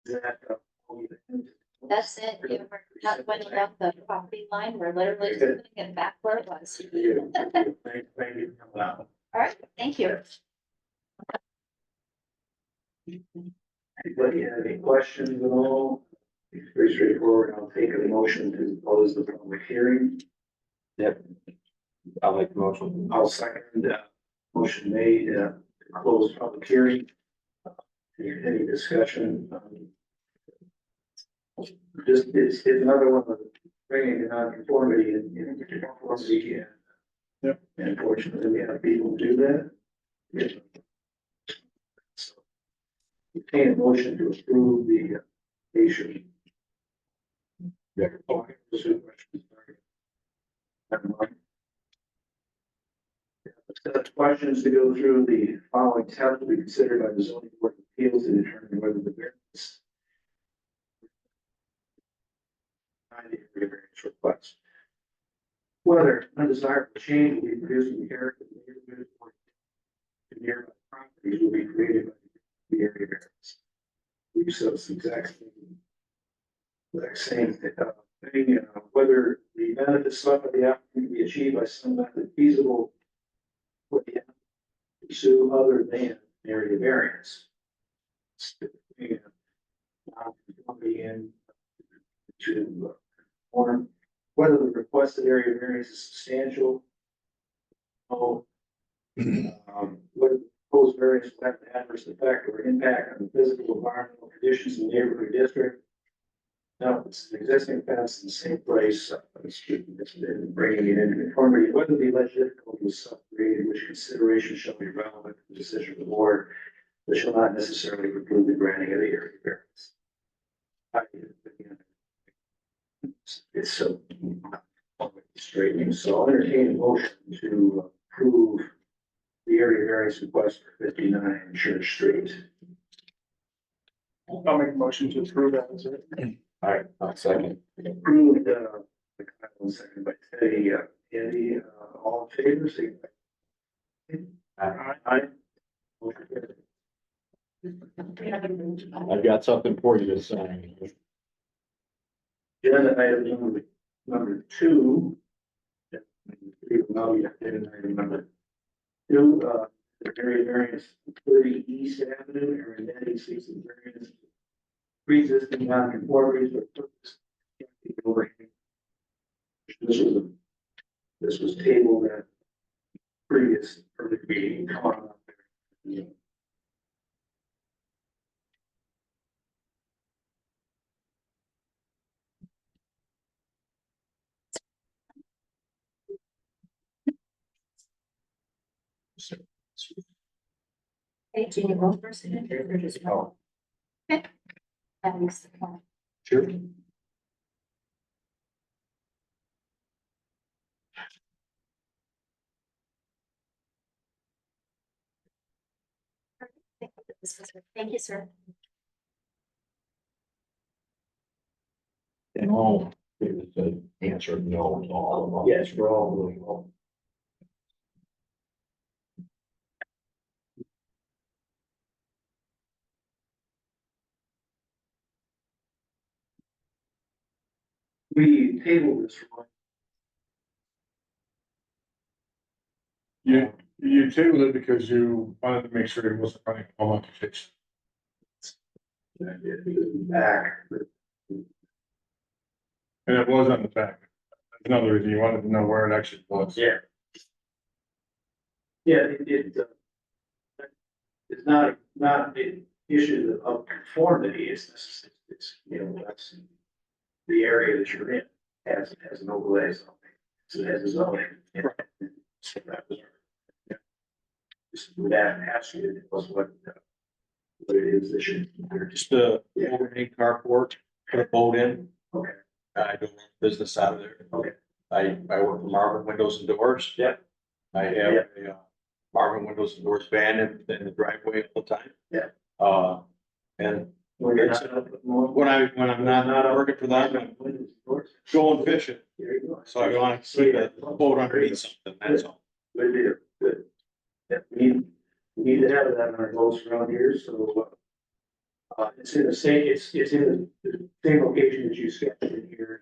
That, That's it. We're not going up the property line. We're literally just putting it back where it was. thank you for coming out. All right, thank you. Anybody have any questions at all? It's pretty straightforward. I'll take a motion to close the public hearing. Yep. I'll make the motion. I'll second, motion made, to close public hearing. Any discussion? Just, it's another one of bringing the non-conformity in conformity. And Yep. and unfortunately, we have people who do that. Yeah. So, entertain a motion to approve the application. Yeah. Okay, those are the questions. Never mind. Questions to go through. The following steps will be considered by the zoning board of appeals to determine whether the variance request. Whether undesirable change will be produced in the character of the neighborhood or to nearby properties will be created by the area variance. Use of the exact same thing, whether the benefits sought by the applicant can be achieved by some method feasible for the applicant to pursue other than area variance. Non-conformity in to form, whether the requested area variance is substantial. Whether the proposed variance will have an adverse effect or impact on the physical environmental conditions in the neighborhood district. No, it's an existing fence in the same place, it's been bringing it into conformity, whether the alleged difficulty was self-created, which consideration shall be relevant to the decision of the board, but shall not necessarily preclude the granting of the area variance. It's so straightening, so I'll entertain a motion to approve the area variance request for 59 Church Street. I'll make a motion to approve that. All right, I'll second. Approved, second by Teddy, Andy, all in favor, say Aye. aye. I've got something for you to sign. Agenda item number 2. Now we have agenda item number 2, the area variance 30 East Avenue, Arandetti seeks the variance. Pre-existing non-conformities for purpose. This was tabled at previous perfect meeting. Come on up there. Hey, do you vote for signature or just vote? Okay. That makes the point. Sure. Thank you, sir. No, it was an answer no to all of them. Yes, we're all moving on. We tabled this one. You tabled it because you wanted to make sure it wasn't running all application. Back. And it was on the back. That's another reason you wanted to know where it actually was. Yeah. Yeah, it's not the issue of conformity, it's, you know, that's the area that you're in has an overlay zone. So it has a zoning. So that was, yeah. Just that has to, it was what it is that should. Just a overhang carport, put a boat in. Okay. I do business out of there. Okay. I work for Marvin Windows and Doors. Yeah. I have a Marvin Windows and Doors van in the driveway all the time. Yeah. And When you're not. when I'm not working for them, I'm going fishing. There you go. So I want to see a boat underneath something, that's all. Good deal, good. Yeah, we need to have that in our goals around here, so. It's in the same, it's in the same location as you sketched in here.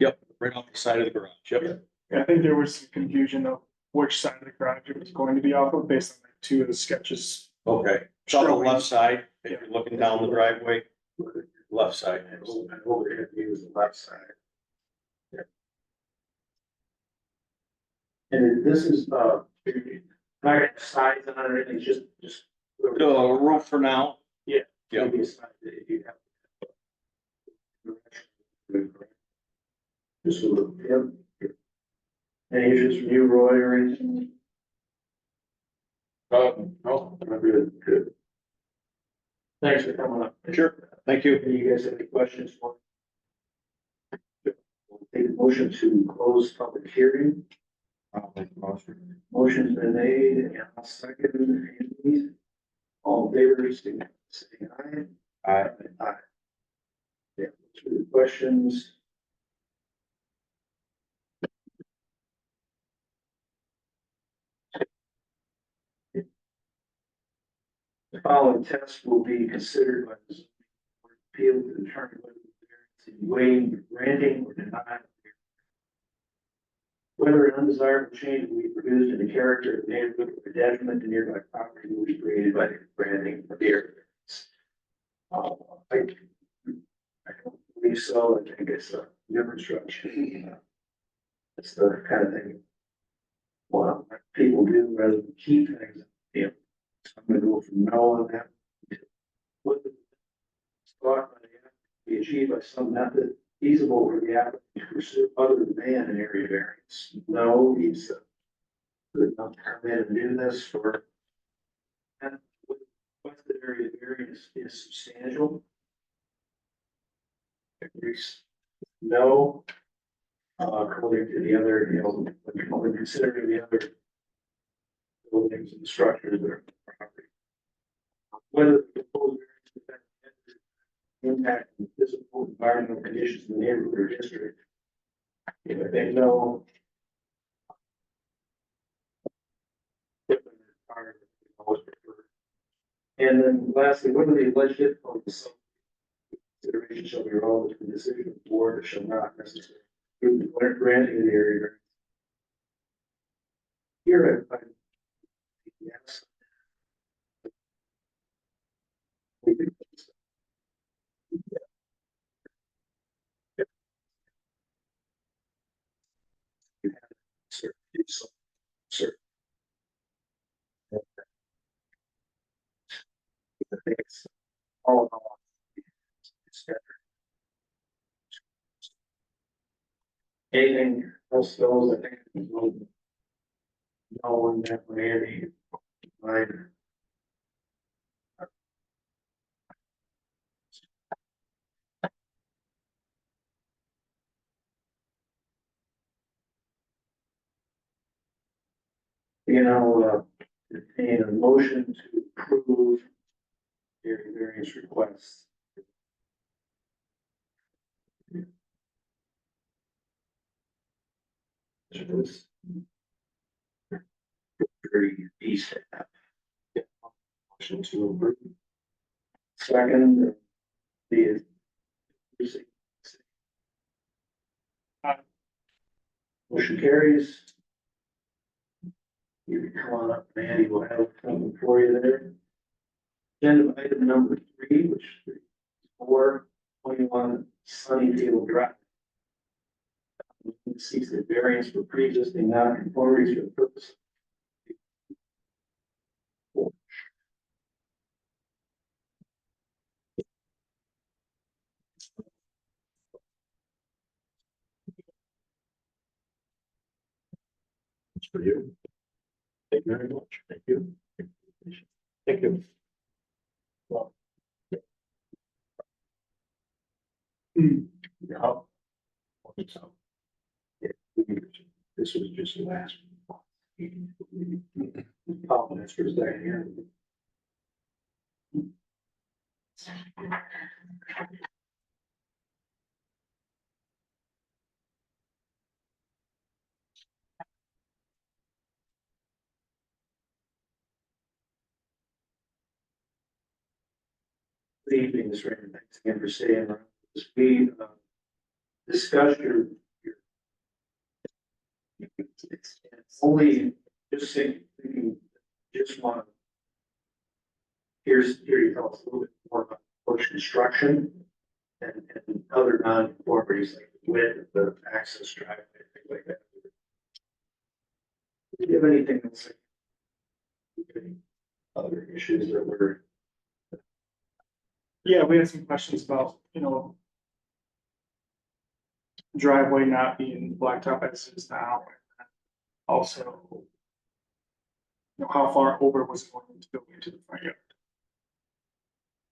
Yep, right off the side of the garage, yep. I think there was some confusion of which side of the garage it was going to be off of based on like two of the sketches. Okay, it's on the Showing- left side, if you're looking down the driveway, left side. And overhead view is the left side. Yeah. And this is, not got sides on it, it's just. The roof for now, Yeah. Yeah. Maybe a side that you have. Just a little, yep. Any issues from you, Roy, or anything? no, Good, good. Thanks for coming up. sure, thank you. Do you guys have any questions for? We'll take a motion to close public hearing. I'll make the motion. Motion's been made, and I'll second. Andy. All in favor, say aye. Aye. Aye. Yeah, through the questions. The following tests will be considered by the zoning board of appeal to determine whether the variance is waived, granting, or denying. Whether an undesirable change will be produced in the character of the neighborhood or detriment to nearby property will be created by the granting of the variance. I don't believe so. I think it's a new construction. It's the kind of thing. Well, people do rather than keep things. Yeah. So I'm gonna go from no on that. What the thought by the applicant be achieved by some method feasible for the applicant to pursue other than an area variance. No, he's could not come in and do this for. And what's the area variance is substantial. Agrees. No. According to the other, when considering the other buildings and structures that are on the property. Whether the proposed variance would affect the impact on the physical environmental conditions in the neighborhood or district. If they know. And then lastly, whether the alleged difficulties consideration shall be relevant to the decision of the board, or shall not necessarily granting of the area variance. Here, I, yes. We think that's- You have certain, certain. I think it's all in all. It's better. Anything else goes, I think. No one that Randy. Mine. Entertain a motion to approve area variance requests. This. Very decent. Motion to approve. Second. The. Motion carries. You can come on up, Mandy, we'll have something for you there. Agenda item number 3, which is 421 Sunnyfield Drive. Seeks the variance for pre-existing non-conformities for the purpose. It's for you. Thank you very much. Thank you. Thank you. Well. Yeah. So. Yeah, this was just the last. Oh, that's for a second here. evening, Mr. Raymond. Thanks again for staying around. We discussed your it's only just thinking, just want to hear you tell us a little bit more about porch construction and other non-conformities like the width of the access driveway, things like that. Do you have anything else? Any other issues that were? Yeah, we had some questions about, driveway not being blacktop as it is now. Also, how far over was it going to go into the front yard?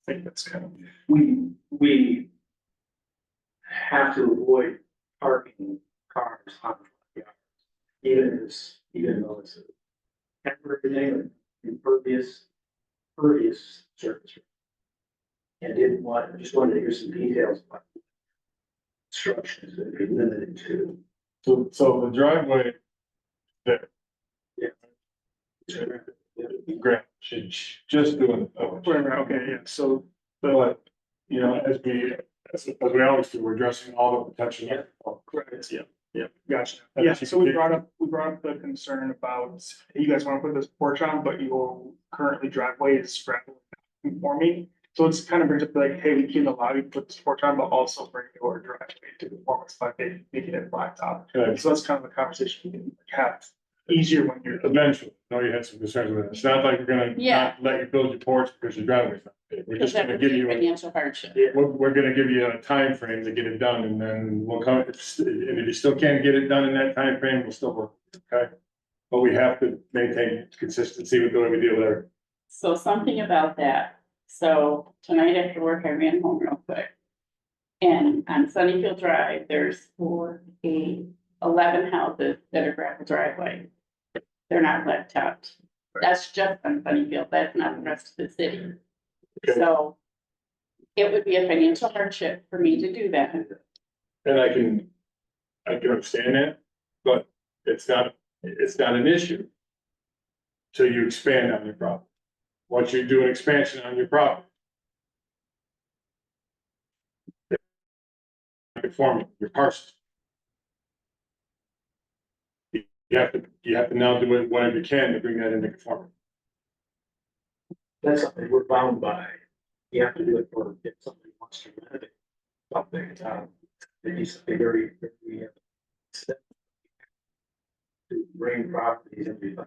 I think that's kind of. We have to avoid parking cars on the yard, even though it's a temporary thing, impervious surface. And just wanted to hear some details about instructions that be limited to. So the driveway there, Grant, she's just doing. Okay, yeah, so, But, as we always do, we're addressing all the potential. correct, yeah, gotcha. Yeah, so we brought up the concern about, you guys want to put this porch on, but your currently driveway is gravel conforming. So it's kind of brings up like, hey, we can allow you to put this porch on, but also bring your driveway to conformance by making it blacktop. Okay. So that's kind of a conversation you can have easier when you're. Eventually, no, you had some concerns with it. It's not like we're gonna Yeah. not let you build your porch because your driveway's not big. We're Because just that gonna would give be you, financial hardship. we're gonna give you a time frame to get it done, and then we'll come, and if you still can't get it done in that time frame, we'll still work, okay? But we have to maintain consistency with the way we deal with everything. So something about that. So tonight after work, I ran home real quick. And on Sunnyfield Drive, there's 11 houses that are gravel driveway. They're not blacktopped. That's just on Sunnyfield. That's not the rest of the city. Okay. So it would be a financial hardship for me to do that. And I can understand that, but it's not an issue. Till you expand on your property. Once you do an expansion on your property. Conforming your parcel. You have to now do it whatever you can to bring that into conformity. That's something we're bound by. You have to do it for if somebody wants to renovate something. It needs to be very, to bring properties into the.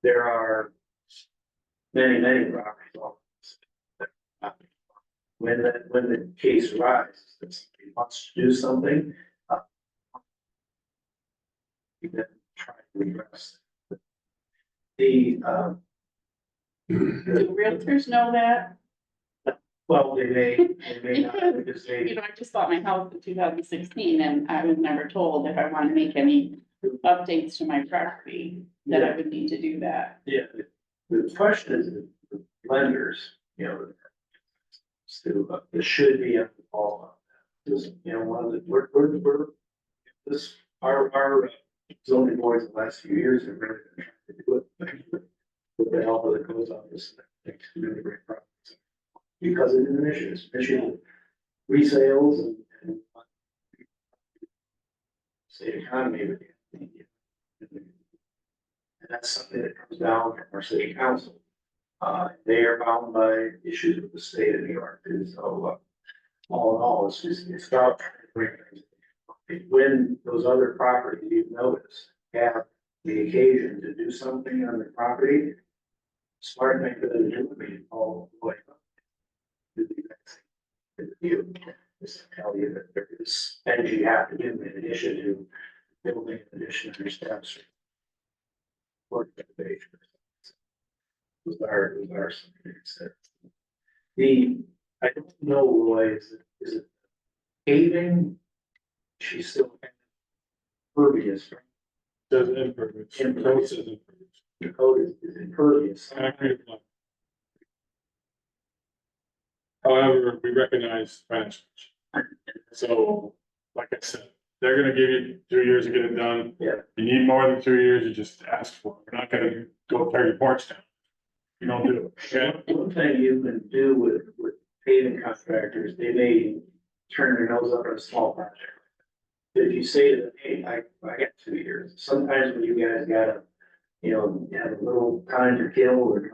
There are many properties. When the case arises, that somebody wants to do something. You can try to address. The Do realtors know that? well, they may not, because they. I just bought my house in 2016 and I was never told if I want to make any updates to my property that I would need to do that. Yeah, the question is the lenders, so it should be at the ball. Just, one of the, we're, this, our zoning boards the last few years have really been trying to do it. With the help of the codes office, makes really great progress. Because it is an issue, it's an issue with resales and state economy, and that's something that comes down from our city council. They are bound by issues with the state of New York, and so, all in all, it's about trying to bring things. When those other properties you notice have the occasion to do something on the property, smart thing for them to do would be all the way up. To the next view, is to tell you that there is things you have to do in addition to building an addition to your steps. Work the page. Those are some things that. I don't know, Roy, is it paving? She's still impervious, right? Does impervious. Impervious. Code says impervious. The code is impervious. Concrete block. However, we recognize financial. So, like I said, they're gonna give you 2 years to get it done. Yeah. You need more than 2 years, you just ask for it. We're not gonna go tear your porch down. You don't do it, okay? One thing you can do with paving contractors, they may turn their nose up at a small project. But if you say to them, hey, I got 2 years, sometimes when you guys gotta, you know, have a little time to kill or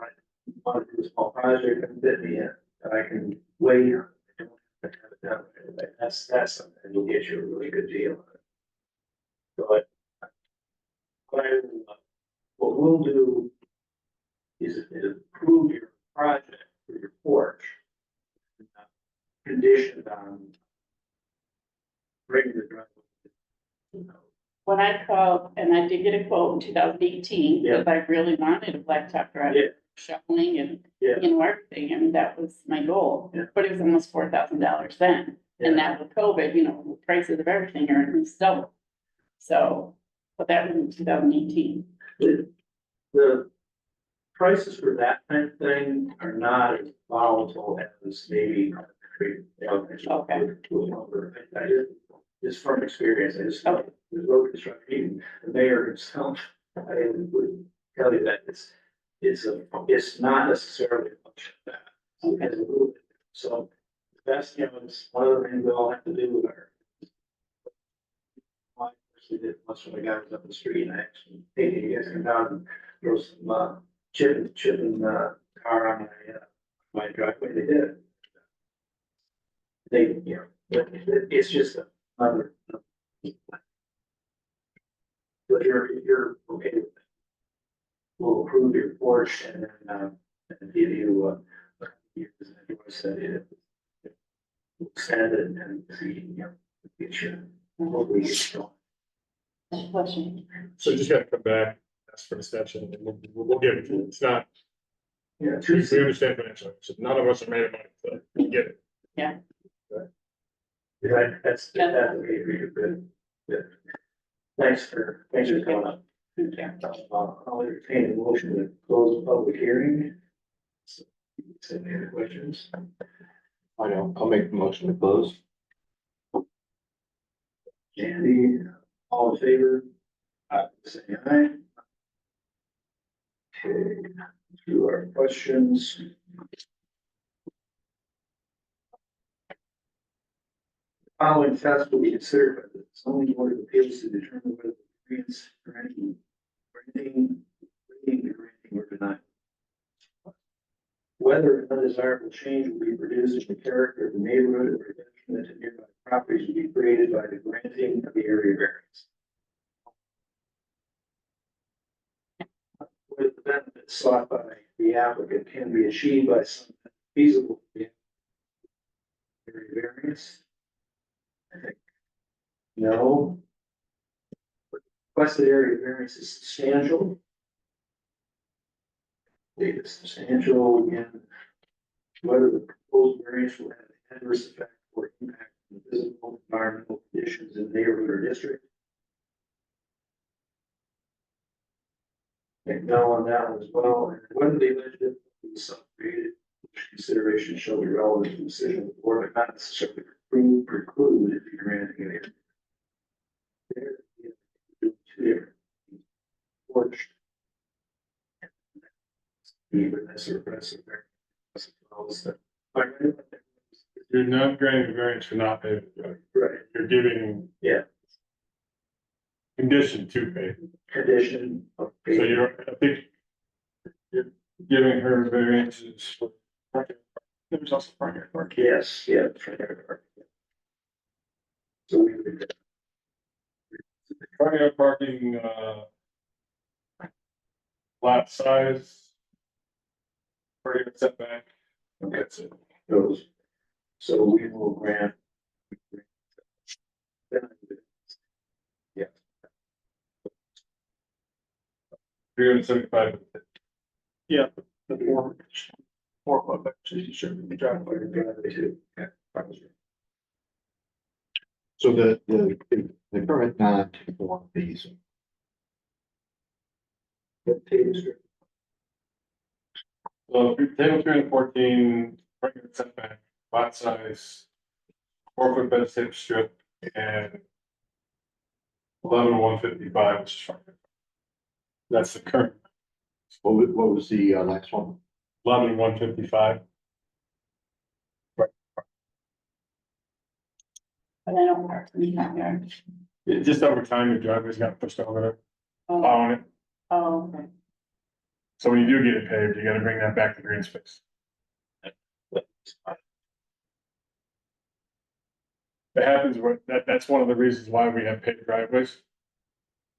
want to do a small project and fit me in, I can wait. I don't have to have it done right away. That's something you'll get you a really good deal on it. But what we'll do is approve your project for your porch. Conditioned on bringing the driveway. When I called, and I did get a quote in 2018, because I really wanted a blacktop driveway, Yeah. shoveling and, Yeah. you know, everything, I mean, that was my goal. Yeah. But it was almost $4,000 then, and now with COVID, you know, the prices of everything are almost double. So, but that was in 2018. The prices for that kind of thing are not as volatile as maybe. Okay. Just from experience, I just, Okay. the road construction, the mayor himself, I would tell you that it's not necessarily a function of that. Okay. It's a little bit. So that's, you know, it's one of the things we all have to do with our. I personally did once when the guy was up the street and I actually, hey, you guys come down and throw some, chipping, car on my driveway, they did. They, you know, it's just another. But you're okay with it. We'll approve your porch and then, and give you, years, as I said, it. Extend it and see, you know, get you, hopefully get you going. Question. So just gotta come back, ask for an extension, and we'll give it to you. It's not, Yeah, we Tuesday. understand financially, so none of us are made of money, so we get it. Yeah, that's okay for you, good. Thanks for coming up. Thank you. I'll entertain a motion to close the public hearing. So, any other questions? I know, I'll make the motion to close. Andy, all in favor? Say aye. Okay, through our questions. Following tests will be considered by the zoning board of appeals to determine whether the variance granting or denied. Whether an undesirable change will be produced in the character of the neighborhood or detriment to nearby properties will be created by the granting of the area variance. Whether the benefits sought by the applicant can be achieved by some feasible area variance. I think no. Requested area variance is substantial. It's substantial again. Whether the proposed variance will have an adverse effect or impact on the physical environmental conditions in the neighborhood or district. I think no on that one as well. And whether the alleged difficulty is self-created, which consideration shall be relevant to the decision of the board, but not necessarily preclude if you're granting it. There, two different. Porch. Even as a repressive variance. You're not granting a variance for not paying, Right, you're giving. Yeah. Condition to pay, condition of. so I think. You're giving her variances for. There's also front yard park. Yes, yeah. Front yard park. So we would. Front yard parking, lot size. Front yard setback, that's it. Those, so we will grant. Yeah, 375. Yeah, the 4 foot, but you should be driveway. driveway too. Yeah. So the current non-conforming fees, So table 314, front yard setback, lot size. 4 foot vegetative strip and. 11,155, which is front yard. That's the current, what was the last one? 11,155. but I don't park in the front yard. Just over time, your driveway's got pushed over there, Oh, plowing it. oh, okay. So when you do get it paved, you gotta bring that back to green space. It happens where, that's one of the reasons why we have paved driveways.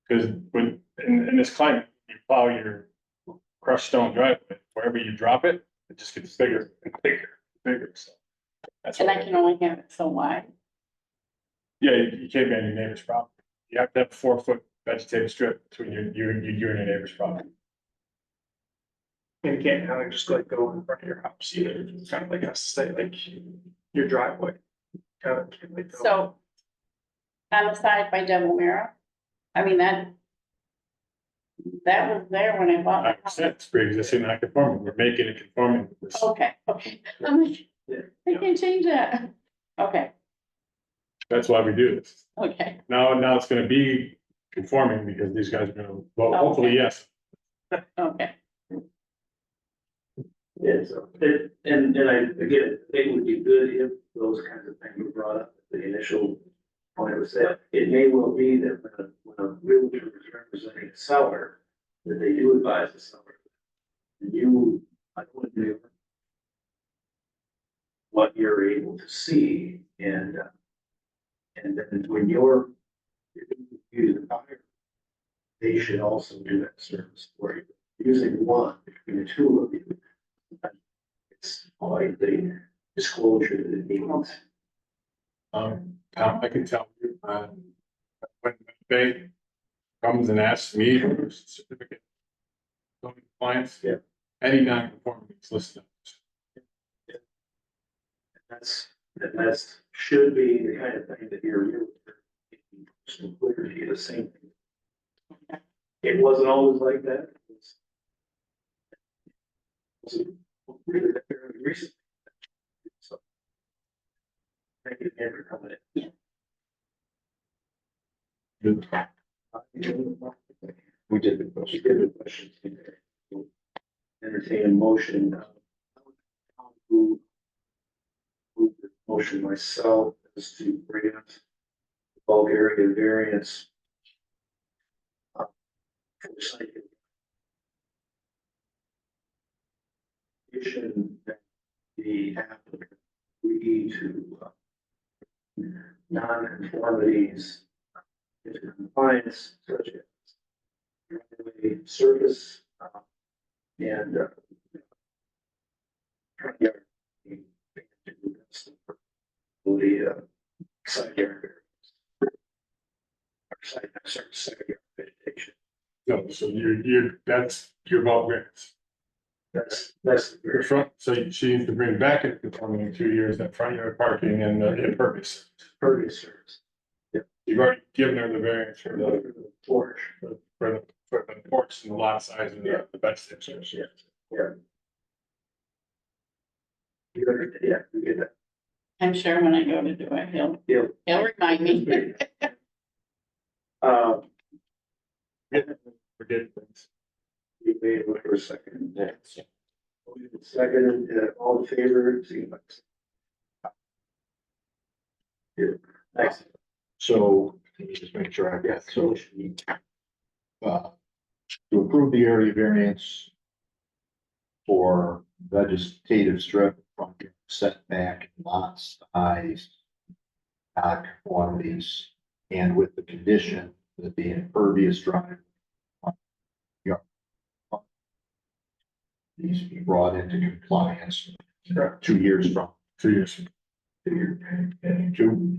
Cause when, in this climate, you plow your crushed stone driveway, wherever you drop it, it just gets bigger and bigger, and bigger, so. That's And why, I can only have it so wide. yeah, you can't be on your neighbor's property. You have to have a 4-foot vegetative strip between you and your neighbor's property. And you can't kind of just like go in front of your house either, it's kind of like has to stay like your driveway. Kind of can't like go. So on the side by Devil Mirror, I mean, that was there when I bought my house. It's pre-existing non-conforming, we're making it conforming with this. Okay, okay. I'm like, I can change that. Okay, That's why we do this. okay. Now it's gonna be conforming because these guys are gonna, well, hopefully, yes. Okay, Yeah, so, and I, again, I think it would be good if those kinds of things were brought up at the initial point was that it may well be that when a realtor is representing a seller, that they do advise the seller. And you, I would do what you're able to see and then when you're using the buyer, they should also do that service for you. Using one between the two of you. It's quite the disclosure that it needs. Tom, I can tell you, when they comes and asks me for a certificate. of compliance, Yeah. any non-conformity is listed. That's should be the kind of thing that you're really some clarity, the same thing. It wasn't always like that. It was really fairly recent. So. Thank you again for coming in. Good. We did the You question. did the questions. Entertain a motion. Who the motion myself is to grant bulk area variance. For site. Condition that the applicant agree to non-conformities into compliance such as driveway surface and front yard. The side yard variance. Or side yard vegetation. No, so that's your bulk variance. That's Your front, so she needs to bring back in conforming in 2 years, that front yard parking and the impervious. pervious surface. You've already given her the variance for the, Porch. for the porch and the lot size and the vegetative space. Yeah. You better, yeah, you get that. I'm sure when I go to do it, Yeah. he'll remind me. Forget things. You made it for a second. Second, all in favor, see you next. So, let me just make sure I've got, so. To approve the area variance. For vegetative strip, front yard setback, lot size. Non-conformities, and with the condition that the impervious drive. These be brought into compliance 2 years from. 2 years. 2 years, and 2.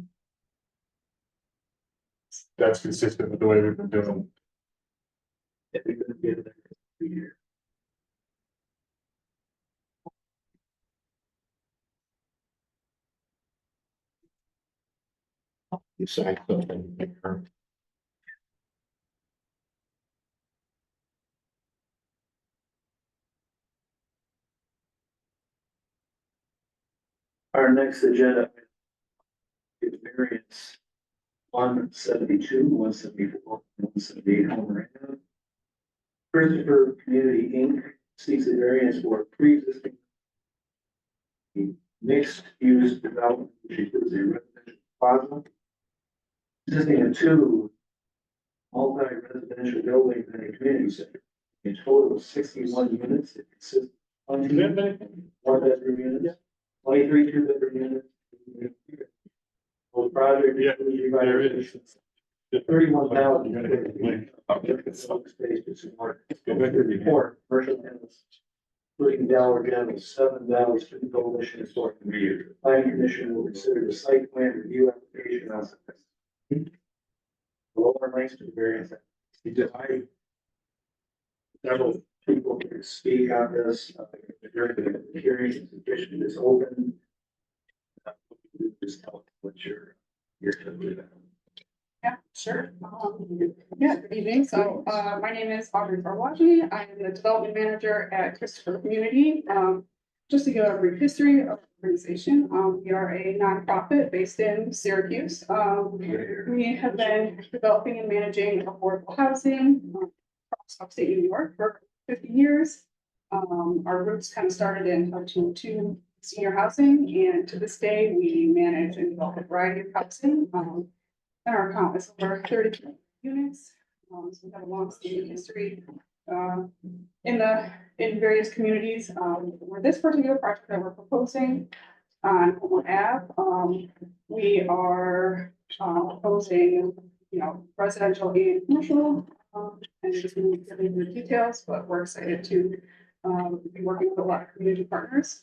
That's consistent with the way we've been doing. If you're gonna get it every year. You sign something here. Our next agenda. Is variance 172, 174, 178 Homer Ave. Christopher Community Inc. seeks a variance for pre-existing mixed use development, which includes a residential plaza consisting of two multi-residential buildings and a community center. In total of 61 units, it consists of one bedroom units, 23 two-bedroom units. Whole project. Yeah, there is. revitalizations, 31,000. Space to support. Report, commercial tenants. Including Dollar General, 7 Valley Student Coalition Historic Community. The Planning Commission will consider the site plan review application on the lower links to the variance. Several people can speak on this, during the hearing, the petition is open. Just tell what you're doing. Yeah, sure. Yeah, good evening. So, my name is Audrey Barwaji. I am the development manager at Christopher Community. Just to give a brief history of the organization, we are a nonprofit based in Syracuse. We have been developing and managing affordable housing across upstate New York for 50 years. Our roots kind of started in 2002 senior housing, and to this day, we manage and develop a variety of housing. And our count is over 30 units. So we have a long-standing history in various communities. For this particular project that we're proposing on Homewood Ave, we are proposing, residential and commercial. And just going to get into the details, but we're excited to be working with a lot of community partners.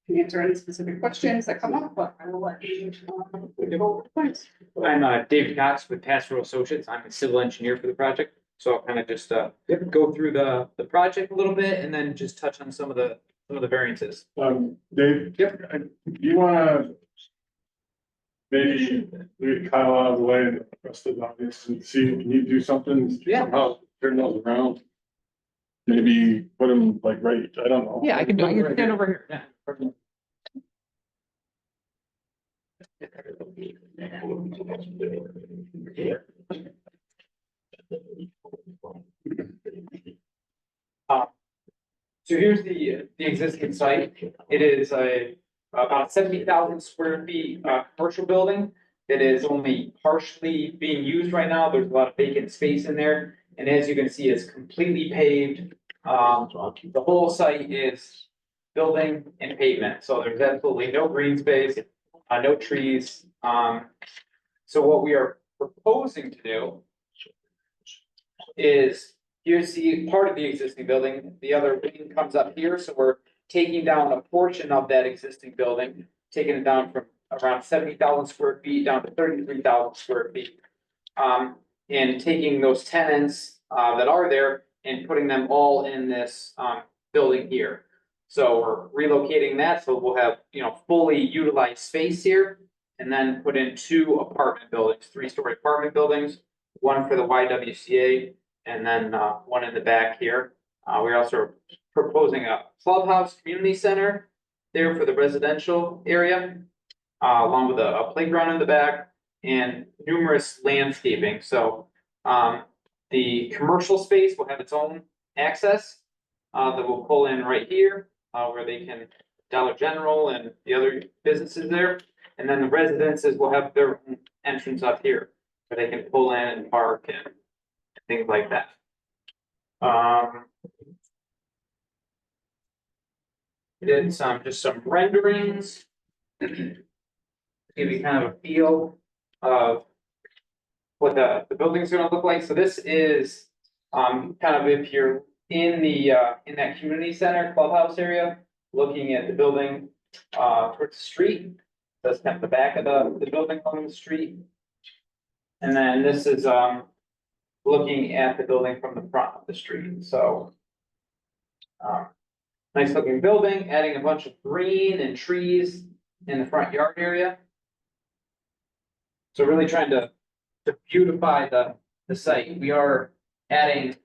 Can answer any specific questions that come up, but I will let you go over the points. I'm David Cox with Pastoral Associates. I'm a civil engineer for the project. So I'll kind of just go through the project a little bit and then just touch on some of the variances. Dave, do you wanna maybe leave Kyle out of the way and the rest of the audience and see, can you do something? Yeah. Somehow turn those around. Maybe put them like right, I don't know. Yeah, I can stand over here. Yeah. So here's the existing site. It is about 70,000 square feet commercial building that is only partially being used right now. There's a lot of vacant space in there. And as you can see, it's completely paved. The whole site is building and pavement. So there's absolutely no green space, no trees. So what we are proposing to do is, you see part of the existing building, the other wing comes up here, so we're taking down a portion of that existing building, taking it down from around 70,000 square feet down to 33,000 square feet. And taking those tenants that are there and putting them all in this building here. So we're relocating that, so we'll have, fully utilized space here. And then put in 2 apartment buildings, 3-story apartment buildings, one for the YWCA, and then one in the back here. We're also proposing a clubhouse community center there for the residential area, along with a playground in the back and numerous landscaping. So the commercial space will have its own access that will pull in right here, where they can Dollar General and the other businesses there. And then the residences will have their own entrance up here, where they can pull in and park and things like that. We did just some renderings. Give you kind of a feel of what the building's gonna look like. So this is kind of if you're in that community center clubhouse area, looking at the building towards the street. That's kind of the back of the building along the street. And then this is looking at the building from the front of the street. So nice looking building, adding a bunch of green and trees in the front yard area. So really trying to beautify the site. We are adding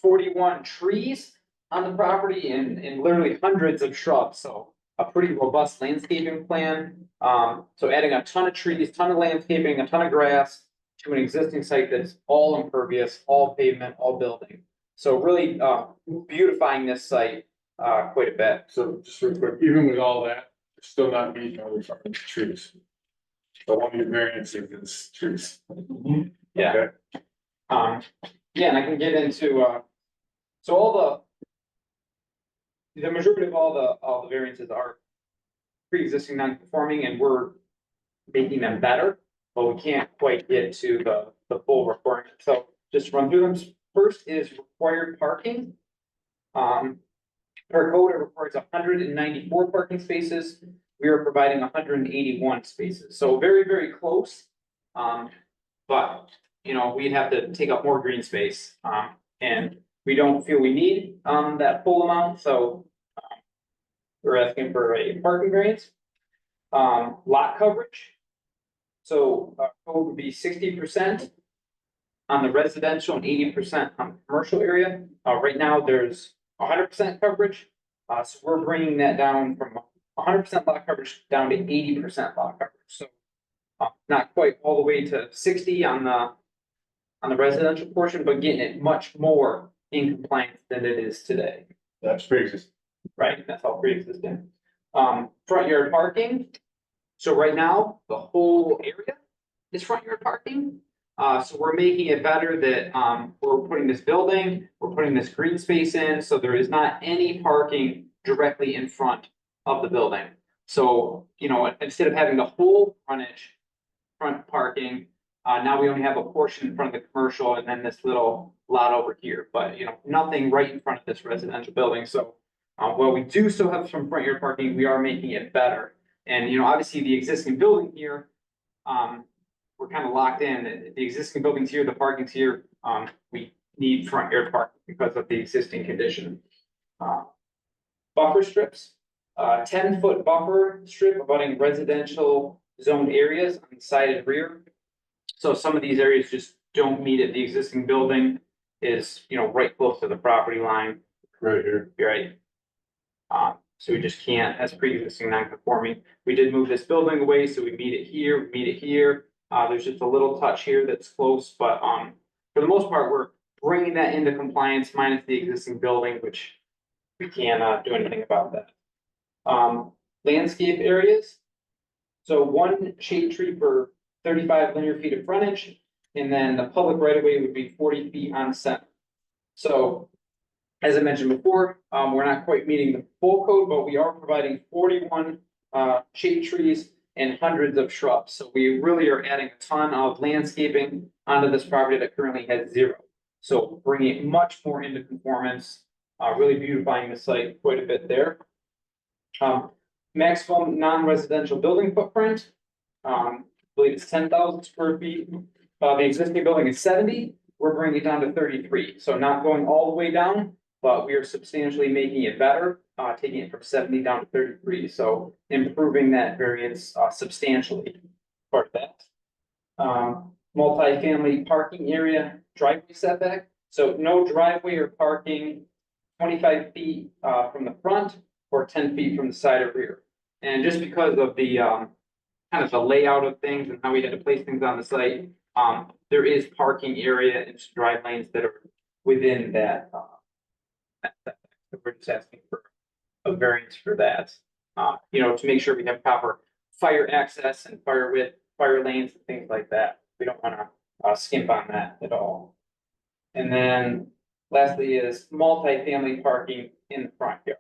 41 trees on the property and literally hundreds of shrubs. So a pretty robust landscaping plan. So adding a ton of trees, ton of landscaping, a ton of grass to an existing site that's all impervious, all pavement, all building. So really beautifying this site quite a bit. So just real quick, even with all that, it's still not meeting all the trees. So one of your variances is trees. Yeah. Okay. Yeah, and I can get into, so all the majority of all the variances are pre-existing non-conforming, and we're making them better, but we can't quite get to the full requirement. So just run through them. First is required parking. Per code, it requires 194 parking spaces. We are providing 181 spaces, so very, very close. But, you know, we'd have to take up more green space, and we don't feel we need, that full amount, so we're asking for a parking variance. Lot coverage. So, code would be 60% on the residential and 80% on the commercial area. Right now, there's 100% coverage. So we're bringing that down from 100% lot coverage down to 80% lot coverage. So, not quite all the way to 60 on the residential portion, but getting it much more in compliance than it is today. That's pre-existing. Right, that's all pre-existing. Front yard parking. So right now, the whole area is front yard parking. So we're making it better that, we're putting this building, we're putting this green space in, so there is not any parking directly in front of the building. So, you know, instead of having the whole front parking, now we only have a portion in front of the commercial and then this little lot over here, but you know, nothing right in front of this residential building. So, while we do still have some front yard parking, we are making it better. And, you know, obviously the existing building here, we're kind of locked in. The existing building's here, the parking's here. We need front yard parking because of the existing condition. Buffer strips, 10-foot buffer strip abutting residential zoned areas on the side and rear. So some of these areas just don't meet it. The existing building is, you know, right close to the property line. Right here. Right. So we just can't, as pre-existing non-conforming. We did move this building away, so we meet it here, we meet it here. There's just a little touch here that's close, but, for the most part, we're bringing that into compliance minus the existing building, which we can't, do anything about that. Landscape areas. So one shade tree per 35 linear feet of frontage, and then the public right of way would be 40 feet on center. So, as I mentioned before, we're not quite meeting the full code, but we are providing 41 shade trees and hundreds of shrubs. So we really are adding a ton of landscaping onto this property that currently has 0. So bringing it much more into conformance, really beautifying the site quite a bit there. Maximum non-residential building footprint, I believe it's 10,000 square feet. The existing building is 70. We're bringing it down to 33. So not going all the way down, but we are substantially making it better, taking it from 70 down to 33. So improving that variance substantially. Part of that. Multi-family parking area driveway setback. So no driveway or parking 25 feet from the front or 10 feet from the side or rear. And just because of the kind of the layout of things and how we had to place things on the site, there is parking area and drive lanes that are within that. We're just asking for a variance for that, you know, to make sure we have proper fire access and fire width, fire lanes and things like that. We don't want to skimp on that at all. And then lastly is multi-family parking in the front yard.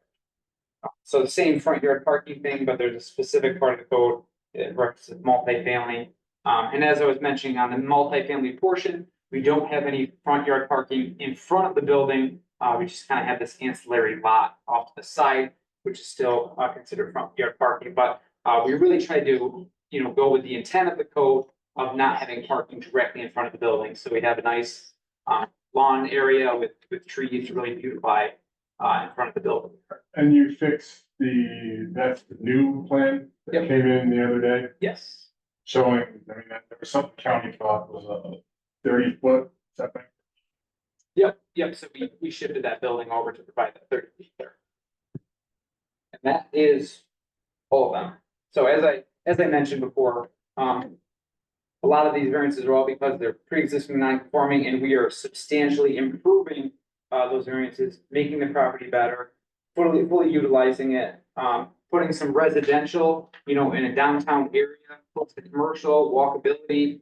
So the same front yard parking thing, but there's a specific part of the code that references multi-family. And as I was mentioning on the multi-family portion, we don't have any front yard parking in front of the building. We just kind of have this ancillary lot off to the side, which is still considered front yard parking. But we really try to, you know, go with the intent of the code of not having parking directly in front of the building. So we have a nice lawn area with trees to really beautify in front of the building. And you fixed that's the new plan that Yep. came in the other day, Yes. showing, I mean, there was something county thought was a 30-foot setback. Yep, so we shifted that building over to provide that 30 feet there. And that is all of them. So as I mentioned before, a lot of these variances are all because they're pre-existing non-conforming, and we are substantially improving those variances, making the property better, fully utilizing it. putting some residential, you know, in a downtown area, close to commercial, walkability.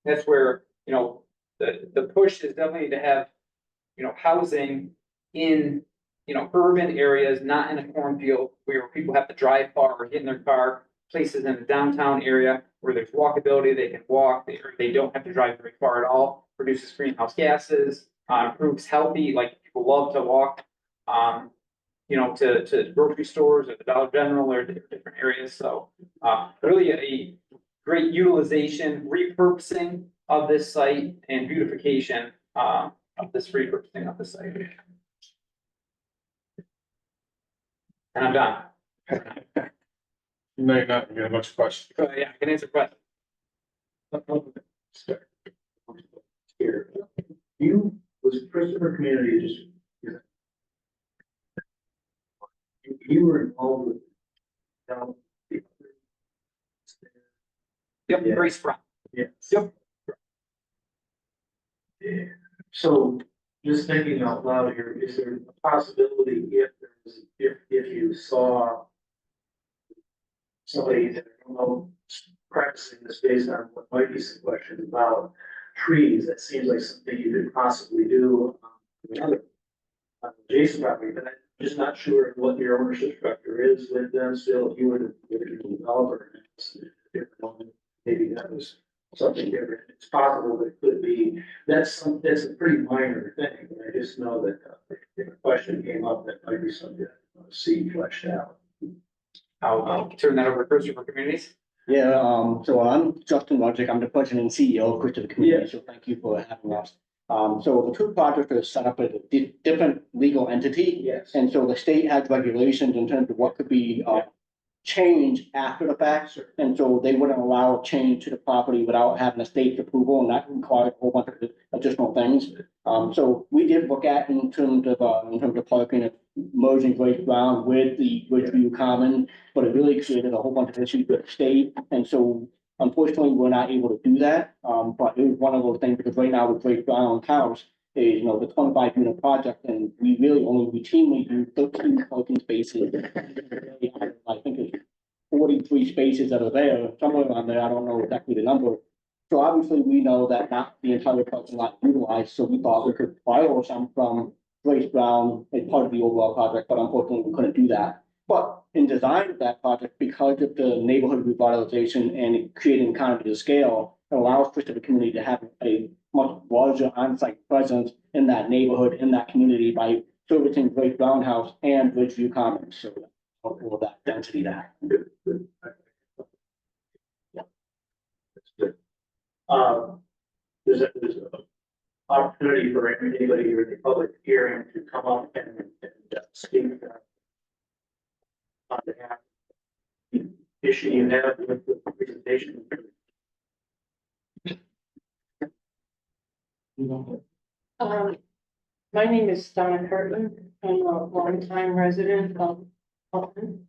That's where, you know, the push is definitely to have, you know, housing in, you know, urban areas, not in a cornfield where people have to drive far or get in their car. Places in the downtown area where there's walkability, they can walk, they don't have to drive very far at all, reduces greenhouse gases, improves healthy, like people love to walk. You know, to grocery stores or the Dollar General or different areas, so, really a great utilization, repurposing of this site and beautification, of this repurposing of the site. And I'm done. No, you're not, you got a bunch of questions. Yeah, I can answer questions. Here, was Christopher Community just? You were involved with. Yep, Yeah. Grace Brown. Yes. Yep. Yeah. So just thinking out loud here, is there a possibility if you saw somebody that, I don't know, practicing this based on what might be some questions about trees, that seems like something you could possibly do on another adjacent property, but I'm just not sure what your ownership structure is with them still, if you were the developer. Maybe that was something different. It's possible that it could be, that's a pretty minor thing. I just know that if a question came up, that might be something to see fleshed out. I'll turn that over to Christopher Communities. Yeah, so I'm Justin Roderick. I'm the president and CEO of Christopher Community, so thank you for having us. So the two projects are set up as a different legal entity. Yes. And so the state has regulations in terms of what could be, changed after the fact. And so they wouldn't allow a change to the property without having a state approval, and that required a whole bunch of additional things. So we did look at in terms of parking and merging Grace Brown with the Ridgeview Common, but it really created a whole bunch of issues with the state. And so unfortunately, we're not able to do that. But it was one of those things, because right now with Grace Brown's house is, the 25 unit project, and we really only routinely do 13 parking spaces. I think it's 43 spaces that are there, somewhere around there. I don't know exactly the number. So obviously, we know that not the entire parking lot utilized, so we thought we could borrow some from Grace Brown as part of the overall project, but unfortunately, we couldn't do that. But in design of that project, because of the neighborhood revitalization and creating economies of scale, it allows Christopher Community to have a much larger on-site presence in that neighborhood, in that community, by servicing Grace Brown House and Ridgeview Commons. So all that density there. That's good. There's an opportunity for anybody here in the public hearing to come up and speak on behalf of the issue you have with the presentation. My name is Donna Curtin. I'm a longtime resident of Fulton.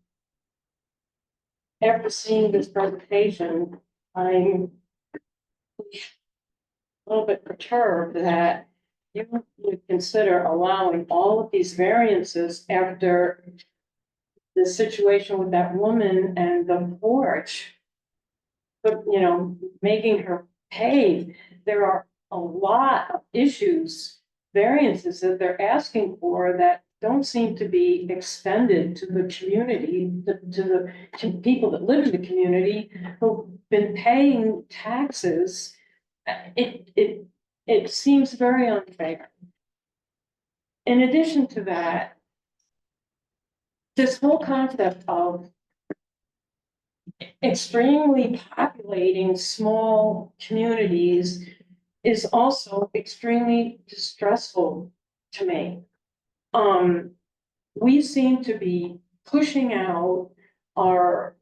After seeing this presentation, I'm a little bit perturbed that you would consider allowing all of these variances after the situation with that woman and the porch. But, making her pay, there are a lot of issues, variances that they're asking for that don't seem to be extended to the community, to people that live in the community who've been paying taxes. It seems very unfair. In addition to that, this whole concept of extremely populating small communities is also extremely distressful to me. We seem to be pushing out our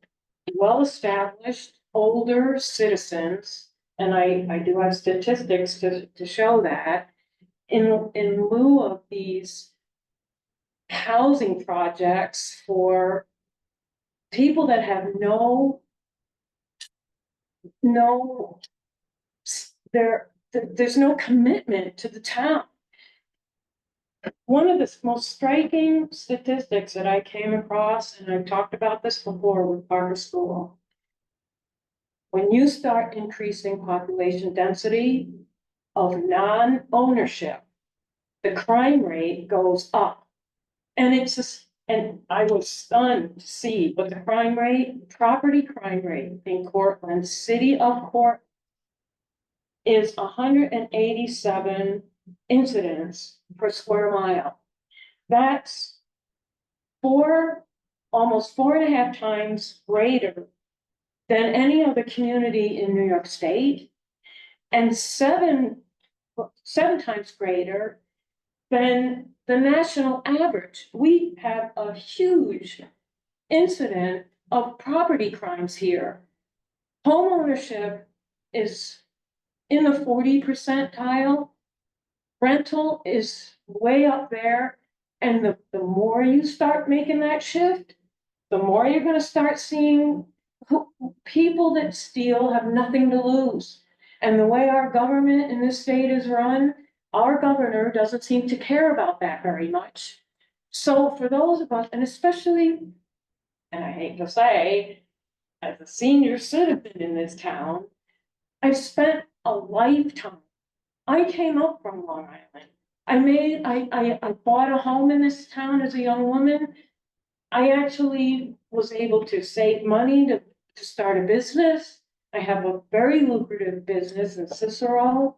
well-established older citizens, and I do have statistics to show that, in lieu of these housing projects for people that have there's no commitment to the town. One of the most striking statistics that I came across, and I've talked about this before with Parker School. When you start increasing population density of non-ownership, the crime rate goes up. And it's just, and I was stunned to see, but the crime rate, property crime rate in Cortland, city of Cortland, is 187 incidents per square mile. That's almost 4.5 times greater than any other community in New York State, and seven times greater than the national average. We have a huge incident of property crimes here. Homeownership is in the 40 percentile. Rental is way up there. And the more you start making that shift, the more you're gonna start seeing people that steal have nothing to lose. And the way our government in this state is run, our governor doesn't seem to care about that very much. So for those of us, and especially, and I hate to say, as a senior citizen in this town, I've spent a lifetime. I came up from Long Island. I bought a home in this town as a young woman. I actually was able to save money to start a business. I have a very lucrative business in Cicero.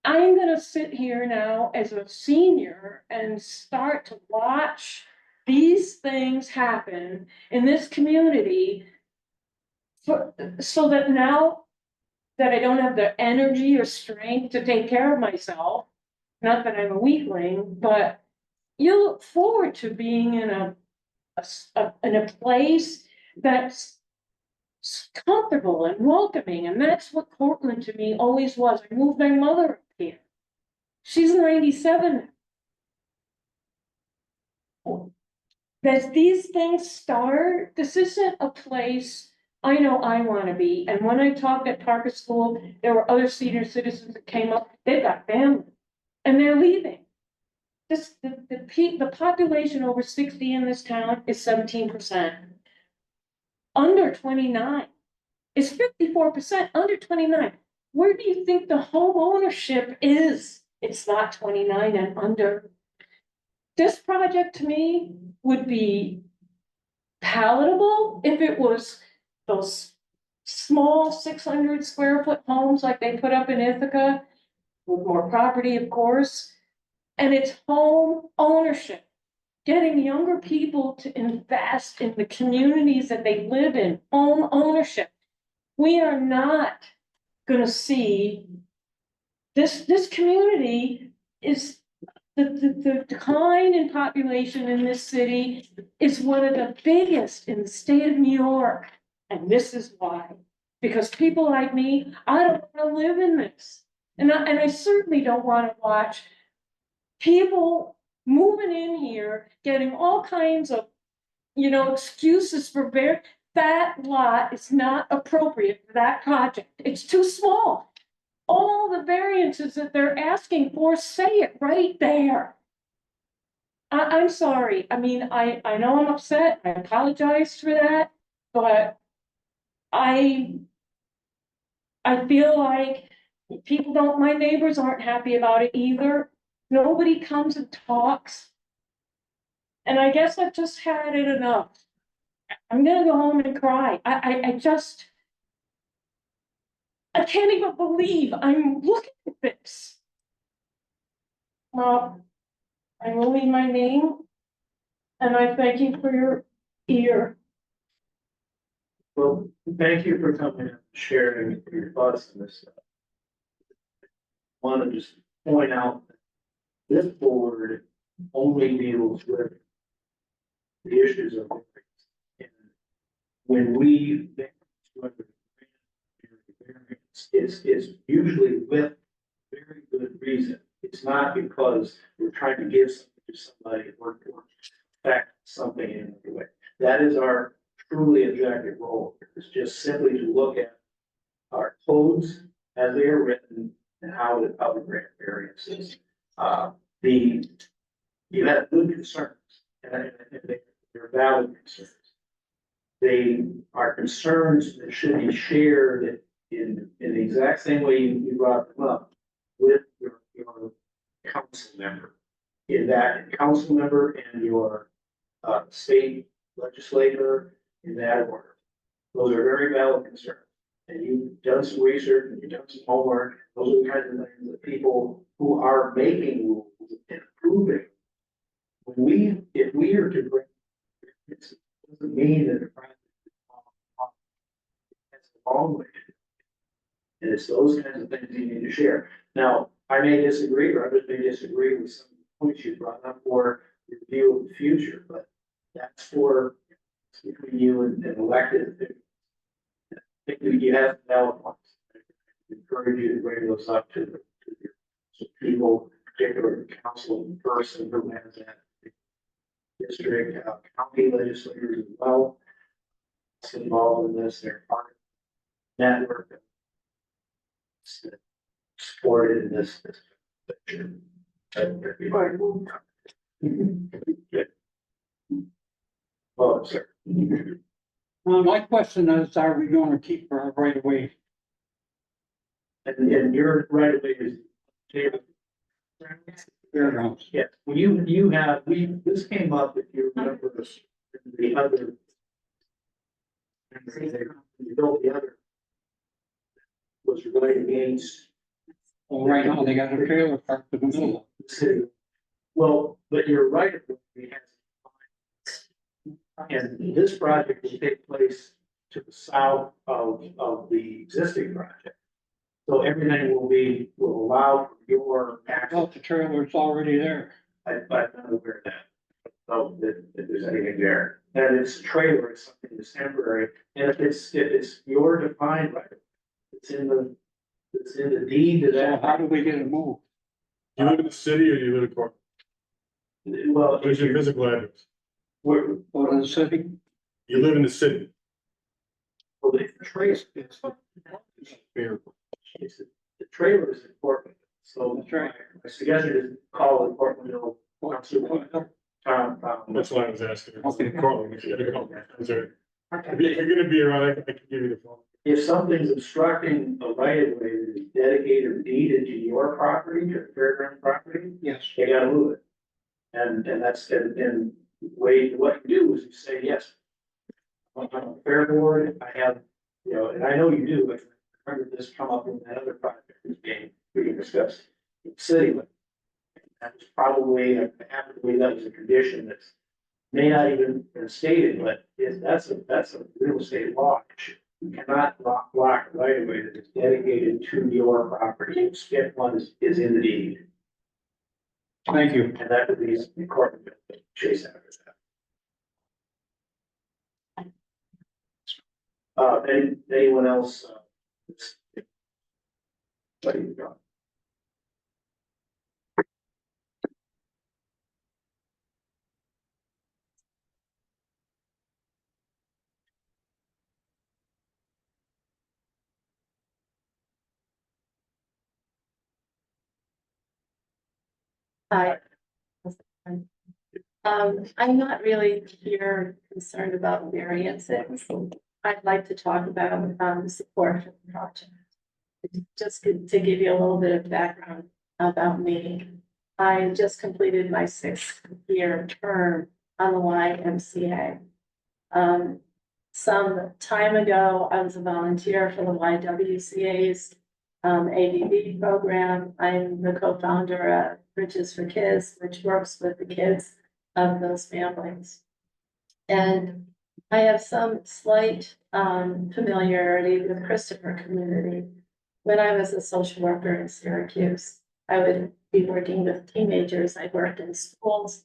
I'm gonna sit here now as a senior and start to watch these things happen in this community so that now that I don't have the energy or strength to take care of myself, not that I'm a weakling, but you look forward to being in a place that's comfortable and welcoming, and that's what Cortland to me always was. I moved my mother up here. She's 97. As these things start, this isn't a place I know I want to be. And when I talked at Parker School, there were other senior citizens that came up, they've got family, and they're leaving. The population over 60 in this town is 17%. Under 29 is 54%, under 29. Where do you think the home ownership is? It's not 29 and under. This project to me would be palatable if it was those small 600 square foot homes like they put up in Ithaca, with more property, of course, and it's home ownership. Getting younger people to invest in the communities that they live in, home ownership. We are not gonna see this community is the decline in population in this city is one of the biggest in the state of New York. And this is why, because people like me, I don't want to live in this. And I certainly don't want to watch people moving in here, getting all kinds of, excuses for that lot is not appropriate for that project. It's too small. All the variances that they're asking for say it right there. I'm sorry. I mean, I know I'm upset. I apologize for that, but I feel like my neighbors aren't happy about it either. Nobody comes and talks. And I guess I've just had it enough. I'm gonna go home and cry. I can't even believe I'm looking at this. Well, I will leave my name, and I thank you for your ear. Well, thank you for coming and sharing your thoughts on this. Want to just point out that this board only deals with the issues of it. When we it's usually with very good reason. It's not because we're trying to give something to somebody or affect something in any way. That is our truly objective role. It's just simply to look at our codes as they are written and how to grant variances. You have good concerns, and they're valid concerns. They are concerns that should be shared in the exact same way you brought them up with your council member. In that council member and your state legislator in that order. Those are very valid concerns. And you've done some research and you've done some homework. Those are the kinds of things that people who are making rules and approving. If we are to bring, it doesn't mean that the project is that's a long way. And it's those kinds of things you need to share. Now, I may disagree, or others may disagree with some points you brought up for your view of the future, but that's for between you and elected officials. I think that you have valid points. I encourage you to bring those up to your people, particularly the council person who has that district, county legislators as well. It's involved in this, they're part of the network that's supported in this picture. Oh, sir. My question is, are we gonna keep our right of way? And your right of way is. Fairgrounds? Yes, well, you have, this came up, if you remember this, the other. You built the other. Was right against. Well, right now, they got a trailer parked in the middle. The city. Well, but you're right, it has. And this project will take place to the south of the existing project. So everything will allow for your access. Well, the trailer's already there. I'm not aware of that. So that there's anything there. And it's a trailer, it's something that's temporary. And if it's your defined right, it's in the deed to So that. how do we get it moved? You live in the city or you live in Cork? Well, What is your physical address? we're, Go to the city? You live in the city. well, the trace, the trailer is important. So That's right. my suggestion is call it Portland Hill. That's why I was asking. Okay. Cortland, if you're gonna come. I'm sorry. If you're gonna be around, I can give you the phone. If something's obstructing a right of way that is dedicated or deeded to your property, to the fairground property, Yes. you gotta move it. And that's, and way, what you do is you say, yes. On a fair board, I have, and I know you do, but remember this come up in that other project that's being discussed. City limit. That was probably, I have to believe that was a condition that's may not even been stated, but that's a real estate law issue. You cannot block right away that is dedicated to your property. If one is in the deed. Thank you. And that would be the court chase after that. Anyone else? What do you got? Hi. I'm not really here concerned about variances. I'd like to talk about, support for the project. Just to give you a little bit of background about me. I just completed my 6th-year term on the YMCA. Some time ago, I was a volunteer for the YWCA's ADV program. I'm the co-founder of Bridges for Kids, which works with the kids of those families. And I have some slight familiarity with the Christopher community. When I was a social worker in Syracuse, I would be working with teenagers. I worked in schools.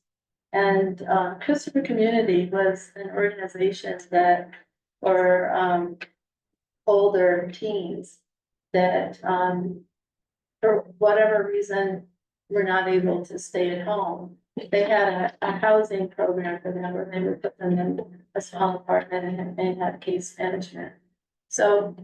And Christopher Community was an organization that for older teens that for whatever reason were not able to stay at home. They had a housing program for them where they would put them in a small apartment and have case management. So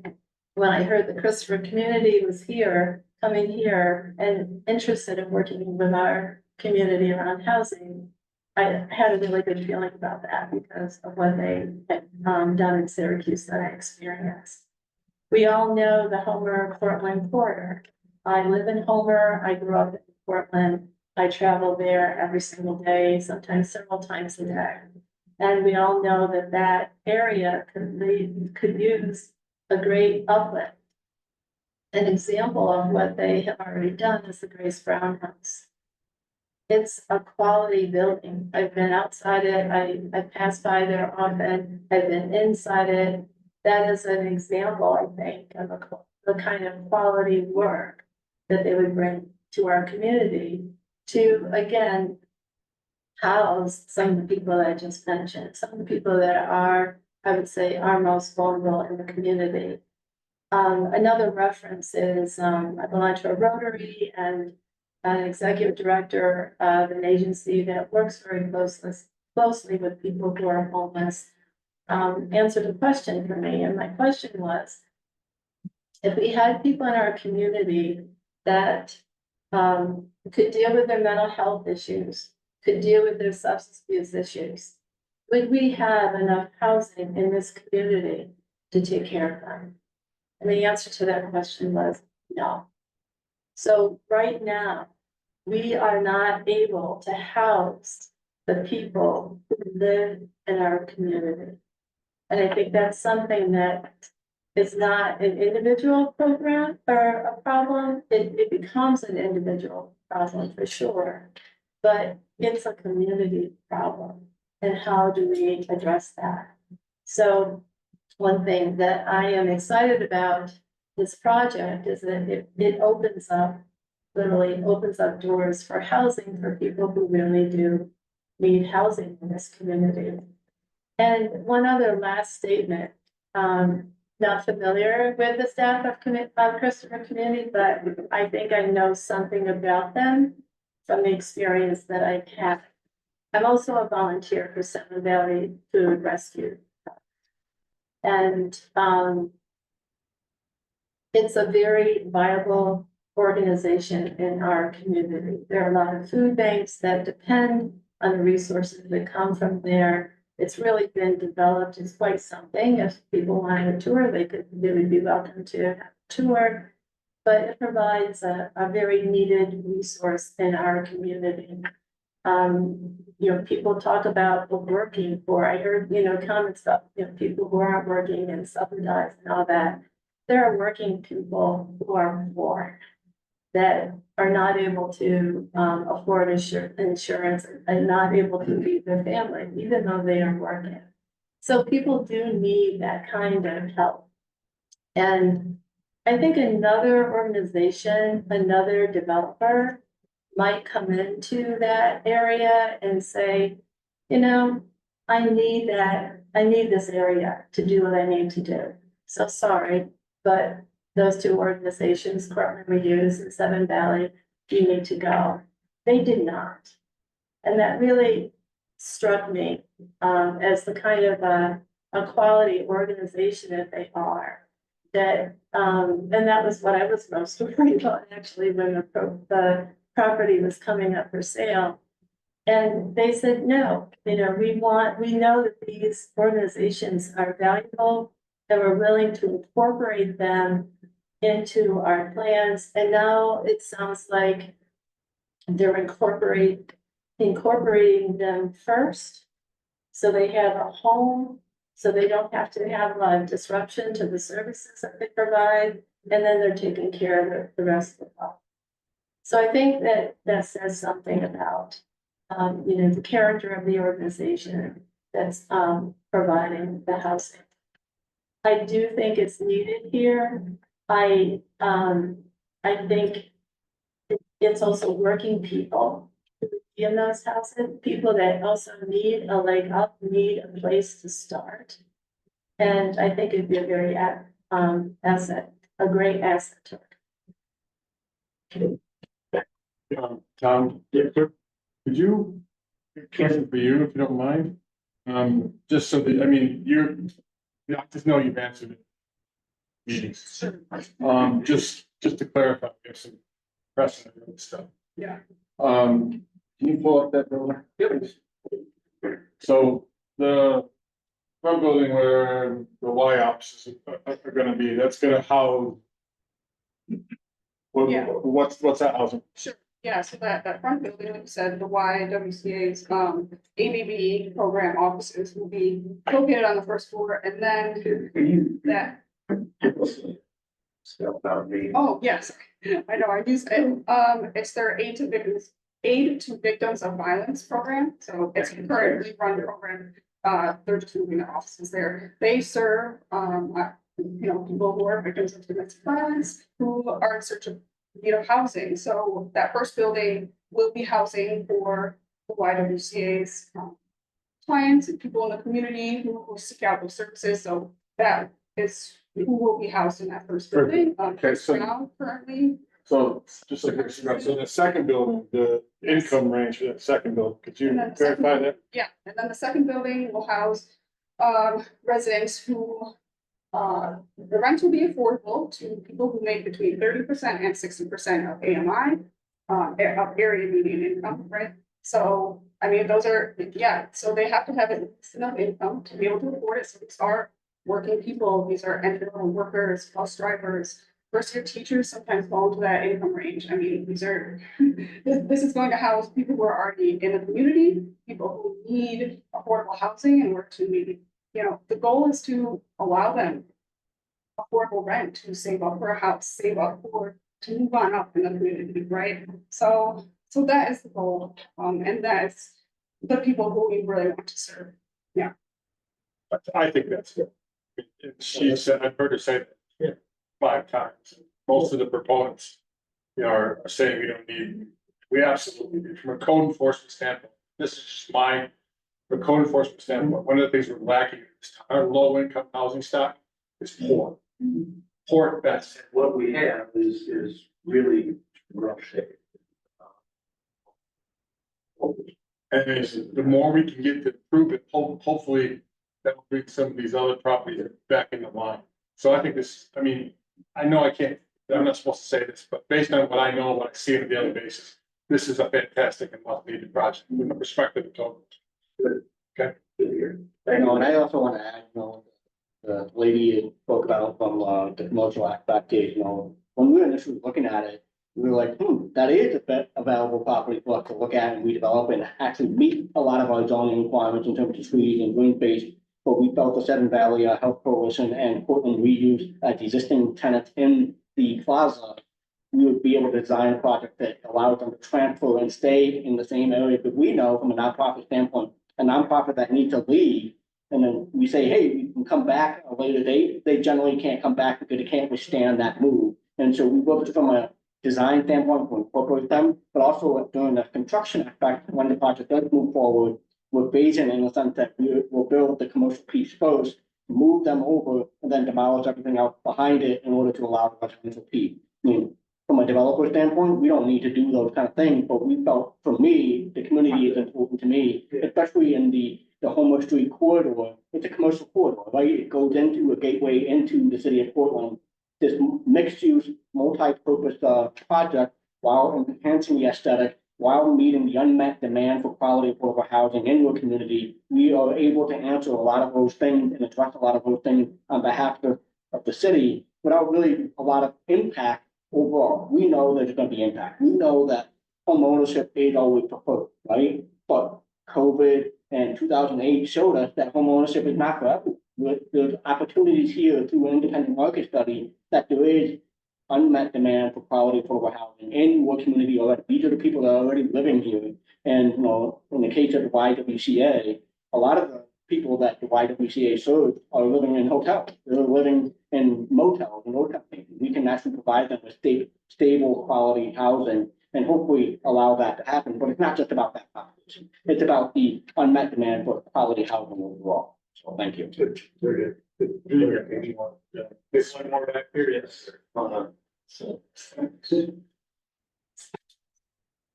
when I heard the Christopher Community was here coming here and interested in working with our community around housing, I had a really good feeling about that because of what they had done in Syracuse that I experienced. We all know the Homer-Portland corridor. I live in Homer, I grew up in Portland, I travel there every single day, sometimes several times a day. And we all know that that area could use a great uplift. An example of what they have already done is the Grace Brown House. It's a quality building. I've been outside it. I pass by there often. I've been inside it. That is an example, I think, of the kind of quality work that they would bring to our community to, again, house some of the people that I just mentioned, some of the people that are, I would say, are most vulnerable in the community. Another reference is, I belong to a Rotary and an executive director of an agency that works very closely with people who are homeless, answered a question for me. And my question was, if we had people in our community that could deal with their mental health issues, could deal with their substance abuse issues, would we have enough housing in this community to take care of them? And the answer to that question was no. So right now, we are not able to house the people who live in our community. And I think that's something that is not an individual program or a problem. It becomes an individual problem for sure, but it's a community problem. And how do we address that? So one thing that I am excited about this project is that it opens up, literally opens up doors for housing for people who really do need housing in this community. And one other last statement, not familiar with the staff of Christopher Community, but I think I know something about them from the experience that I've had. I'm also a volunteer for Seven Valley Food Rescue. And it's a very viable organization in our community. There are a lot of food banks that depend on the resources that come from there. It's really been developed. It's quite something. If people want a tour, they could really be welcome to have a tour. But it provides a very needed resource in our community. People talk about the working poor. I heard, comments about, people who aren't working and subsidized and all that. There are working people who are poor that are not able to afford insurance and not able to feed their family, even though they are working. So people do need that kind of help. And I think another organization, another developer might come into that area and say, I need this area to do what I need to do. So sorry, but those two organizations, Cortland Reuse and Seven Valley, you need to go. They did not. And that really struck me as the kind of a quality organization that they are. That and that was what I was most worried about actually when the property was coming up for sale. And they said, no, we know that these organizations are valuable and we're willing to incorporate them into our plans. And now it sounds like they're incorporating them first. So they have a home, so they don't have to have a lot of disruption to the services that they provide. And then they're taking care of the rest of the problem. So I think that says something about, the character of the organization that's providing the housing. I do think it's needed here. I think it's also working people in those houses, people that also need a leg up, need a place to start. And I think it'd be a very a great asset to it. Tom, could you, question for you, if you don't mind? Just so that, I just know you've answered it. meetings. Just to clarify, we have some precedent and stuff. Yeah. Can you pull up that building? Please? So the front building where the Y ops are gonna be, that's gonna house. Yeah. What's that housing? Sure, yeah, so that front building, like you said, the YWCA's, ABB program offices will be located on the first floor, and then that, Step out me. oh, yes, I know, I use it, it's their aid to victims of violence program, so it's a currently run program. They're just moving their offices there. They serve, people who are victims of domestic violence, who are in search of, housing. So that first building will be housing for the YWCA's, clients and people in the community who seek out those services. So that is who will be housed in that first building. Okay, so- now, currently, So just like, so the second building, the income range for that second building, could you And then the second- verify that? yeah, and then the second building will house residents who the rent will be affordable to people who make between 30% and 60% of AMI, of area median income, right? So, I mean, those are, yeah, so they have to have enough income to be able to afford it. So these are working people, these are entry-level workers, bus drivers, first-year teachers sometimes fall into that income range. I mean, these are, this is going to house people who are already in the community, people who need affordable housing and work to maybe, the goal is to allow them affordable rent, to save up for a house, save up for, to move on up in the community, right? So that is the goal, and that's the people who we really want to serve. I think that's good. She said, I've heard her say that 5 times. Most of the proponents, are saying we don't need, we absolutely do. From a code enforcement standpoint, this is just mine. From a code enforcement standpoint, one of the things we're lacking in this town, our low income housing stock is poor. Poor at best. What we have is really rough shape. And the more we can get to improve it, hopefully that will bring some of these other properties back into line. So I think this, I mean, I know I'm not supposed to say this, but based on what I know, what I see on a daily basis, this is a fantastic and well needed project from the perspective of total. Okay. And I also want to add, the lady spoke about from, the commercial aspect, when we were initially looking at it, we were like, that is a valuable property for us to look at and redevelop and actually meet a lot of our zoning requirements in terms of trees and green space. But we felt the Seven Valley Health Coalition and Portland reuse as existing tenants in the plaza, we would be able to design a project that allows them to transfer and stay in the same area. But we know from a nonprofit standpoint, a nonprofit that needs to leave, and then we say, hey, you can come back at a later date, they generally can't come back because they can't withstand that move. And so we looked from a design standpoint to incorporate them, but also during the construction aspect, when the project does move forward, we're phasing in the sense that we'll build the commercial piece first, move them over, and then demolish everything else behind it in order to allow the residential piece. I mean, from a developer standpoint, we don't need to do those kind of things, but we felt, for me, the community is important to me, especially in the Homer Street corridor. It's a commercial corridor, right? It goes into a gateway into the city of Portland. This mixed-use, multi-purpose project, while enhancing the aesthetic, while meeting the unmet demand for quality affordable housing in your community, we are able to answer a lot of those things and address a lot of those things on behalf of the city without really a lot of impact overall. We know there's going to be impact. We know that homeownership is always preferred, right? But COVID and 2008 showed us that homeownership is not forever. There's opportunities here through an independent market study that there is unmet demand for quality affordable housing in your community already. These are the people that are already living here. And, in the case of the YWCA, a lot of the people that the YWCA serves are living in hotels. They're living in motels and those kind of things. We can actually provide them with stable quality housing and hopefully allow that to happen. But it's not just about that population. It's about the unmet demand for quality housing overall. So thank you. Very good. Yeah. This one more back here, yes. So.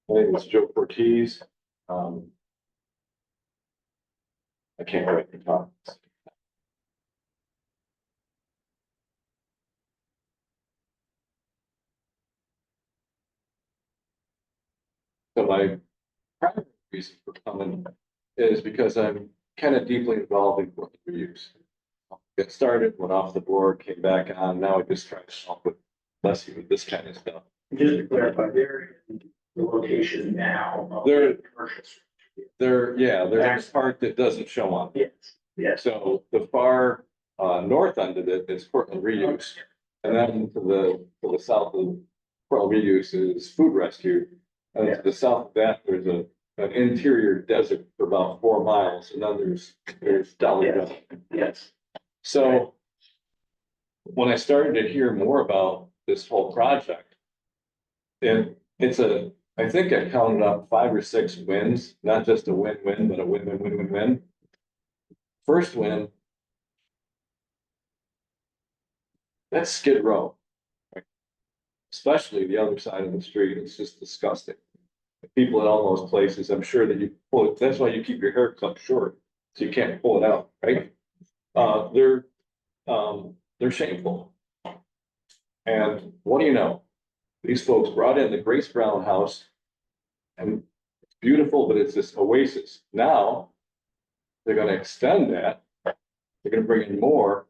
My name is Joe Ortiz. I can't write the top. So my primary reason for coming is because I'm kind of deeply involved in what we use. Get started, went off the board, came back on, now I just try to help with Leslie with this kind of stuff. Just to clarify, they're in the location now. Of They're- the commercial structure. There's a part that doesn't show on. Yes, yes. So the far north end of it is Portland reuse. And then to the south of Portland reuse is food rescue. And to the south of that, there's an interior desert for about 4 miles, and then there's Dollar Yes. General. Yes. So when I started to hear more about this whole project, and I think I counted up 5 or 6 wins, not just a win-win, but a win-win-win-win-win. First win, that's Skid Row. Especially the other side of the street, it's just disgusting. People at all those places, I'm sure that you pull it, that's why you keep your hair cut short, so you can't pull it out, right? They're shameful. And what do you know? These folks brought in the Grace Brown house. And it's beautiful, but it's this oasis. Now, they're gonna extend that. They're gonna bring in more.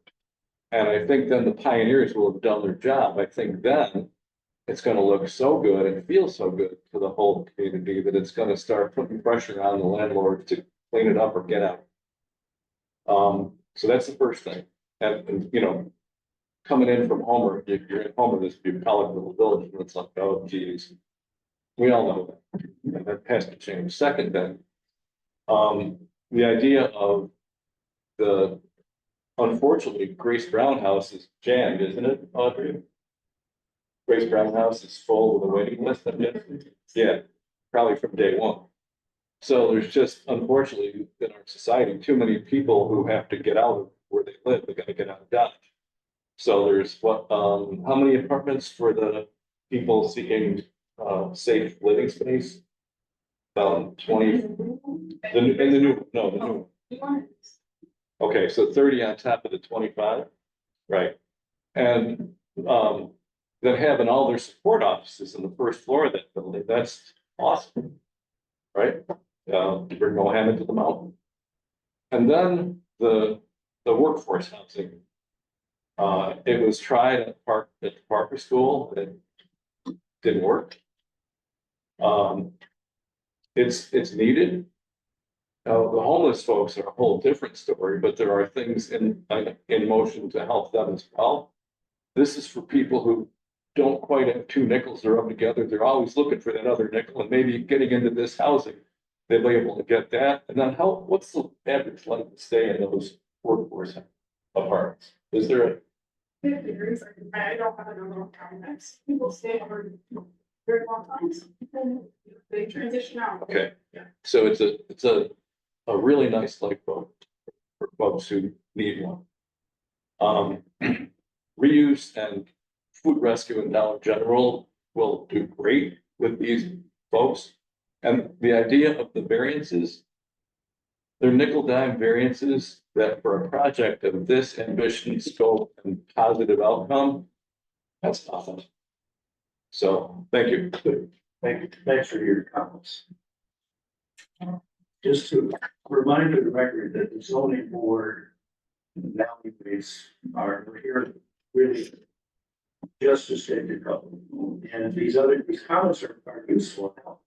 And I think then the pioneers will have done their job. I think then it's gonna look so good and feel so good to the whole community that it's gonna start putting pressure on the landlord to clean it up or get out. So that's the first thing. And you know, coming in from Homer, if you're in Homer, this bucolic little village, and it's like, oh geez. We all know that, and that has to change. Second then, the idea of unfortunately, Grace Brown House is jammed, isn't it, Audrey? Grace Brown House is full with a waiting list, I guess. Yeah, probably from day one. So there's just, unfortunately, in our society, too many people who have to get out of where they live. They gotta get out of Dodge. So there's how many apartments for the people seeking safe living space? 20, the new. Okay, so 30 on top of the 25, right? And then having all their support offices in the first floor of that building, that's awesome. Right? To bring Mohammed to the mountain. And then the workforce housing. It was tried at the Parker School, and it didn't work. It's needed. The homeless folks are a whole different story, but there are things in motion to help them as well. This is for people who don't quite have 2 nickels to rub together. They're always looking for that other nickel, and maybe getting into this housing, they'll be able to get that. And then what's the average length to stay in those workforce apartments? Is there a It varies. I don't have a number of times. People stay for very long times, and they transition out. Okay, so it's a really nice lifeboat for folks who need one. Reuse and food rescue and Dollar General will do great with these folks. And the idea of the variances, they're nickel dime variances that for a project of this ambition, scope, and positive outcome, that's nothing. So, thank you. Thank you. Thanks for your comments. Just to remind the record that the zoning board and the boundaries are here really just to stay to go. And these comments are useful now.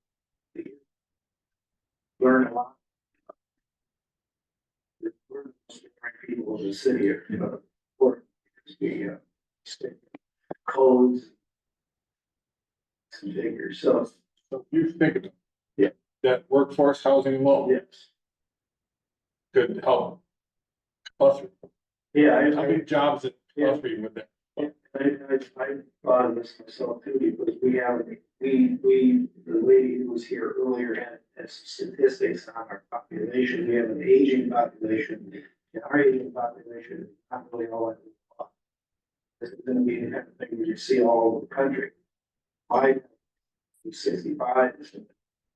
Learn a lot. We're the most different people in the city of, the state codes. Some figures, so You think of it. Yeah. That workforce housing loan yes. could help. Plus, Yeah, how many jobs that plus we with that? I thought of this myself too, because the lady who was here earlier had statistics on our population. We have an aging population. And our aging population is not really all that. This is gonna be the kind of thing you see all over the country. I 65 is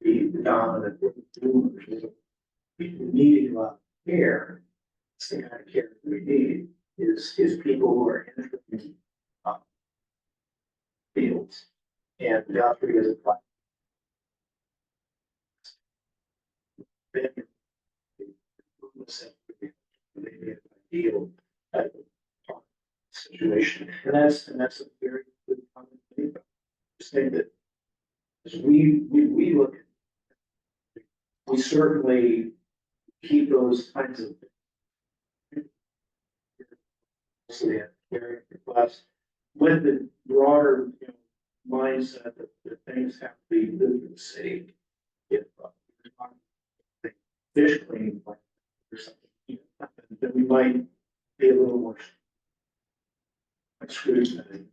the dominant group. People needing a lot of care. It's the kind of care that we need is people who are in fields. And Guthrie is a then maybe an ideal type of situation, and that's a very good comment. Saying that as we look, we certainly keep those kinds of requests with the broader, mindset that things have to be lived in the city. If fish cleaning like or something, then we might be a little more scrutiny.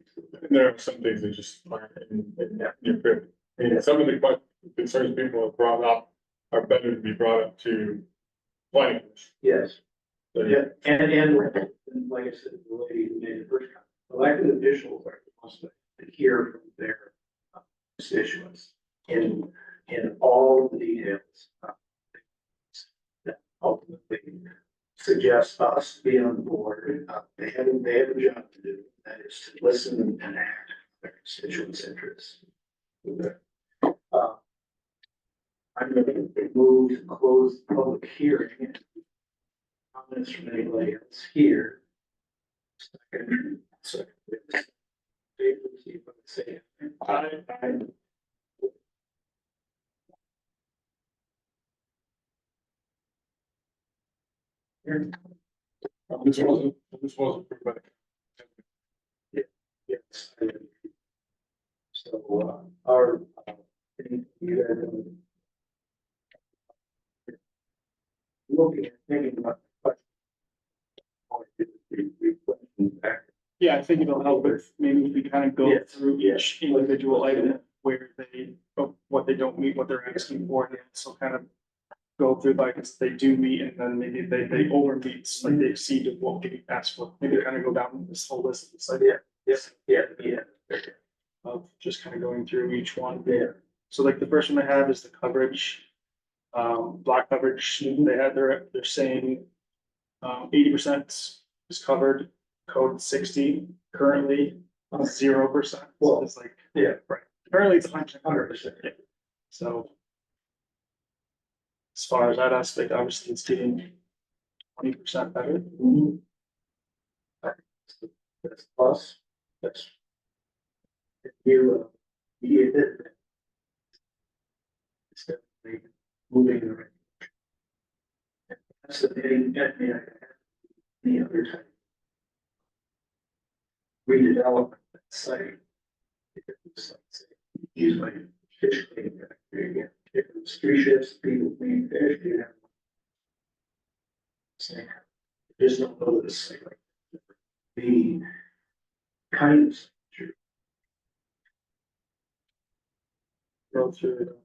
There are some things that just aren't in your favor. And some of the concerns people have brought up are better to be brought up to planning. commission. Yes. So, Yeah, and like I said, the lady who made the first comment, elected officials are supposed to hear from their constituents in all the details. That ultimately suggest us to be on board. They have a job to do, that is to listen and act their constituents' interests. I'm going to move to close the public hearing. Comments from anybody else here? Second. David, see if I can say it. I. This wasn't approved by the Yes. So, our, looking at thinking about. Yeah, I think it'll help with, maybe if we kind of go Yes, through each individual item where they, what they don't meet, what they're asking for, and so kind of go through like, if they do meet, and then maybe they over meets, like they exceed what we asked for, maybe kind of go down this whole list, it's like, Yes, yeah. of just kind of going through each one. Yeah. So like the first one I have is the coverage. Block coverage, they had, they're saying 80% is covered, code 60, currently 0%. Well, it's like, yeah. right, currently it's 100%. Yeah. So as far as that aspect, obviously it's getting 20% better. That's plus, that's. You, it's definitely moving in the right direction. That's the other type. Redevelopment site. Use my fish cleaning factory again. If it's 3 shifts, people clean fish, you have. Same. Just don't know this site like. The kind of. Go through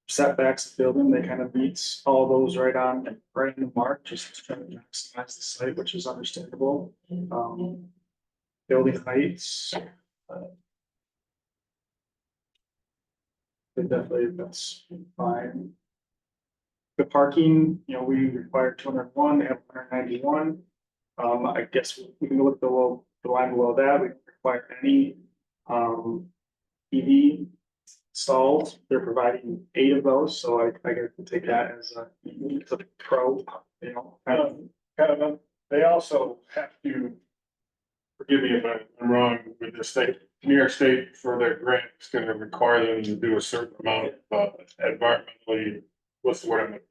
setbacks of building, they kind of meets all those right in the mark, just trying to maximize the site, which is understandable. Building heights. Definitely, that's fine. The parking, we require 201, they have 191. I guess we can look below the line below that, we don't require any EV stalls. They're providing 8 of those, so I get to take that as a pro, They also have to, forgive me if I'm wrong with this state, New York State for their grant is gonna require them to do a certain amount of environmentally, what's the word?